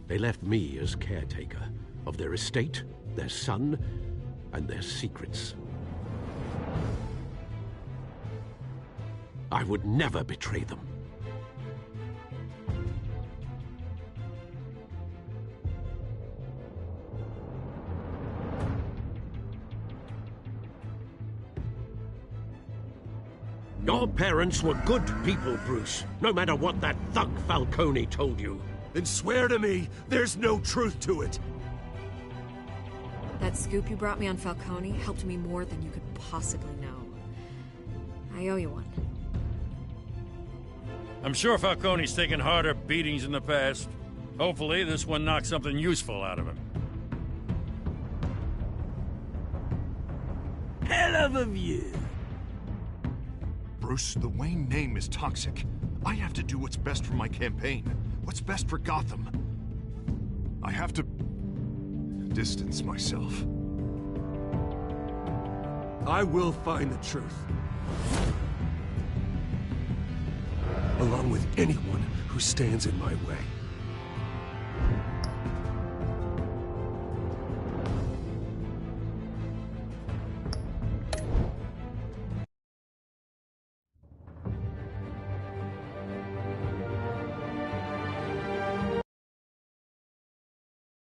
they left me as caretaker of their estate, their son, and their secrets. I would never betray them. Your parents were good people, Bruce, no matter what that thug Falcone told you. Then swear to me there's no truth to it. That scoop you brought me on Falcone helped me more than you could possibly know. I owe you one. I'm sure Falcone's taken harder beatings in the past. Hopefully, this one knocks something useful out of him. Hell of a view. Bruce, the Wayne name is toxic. I have to do what's best for my campaign. What's best for Gotham. I have to distance myself. I will find the truth. Along with anyone who stands in my way.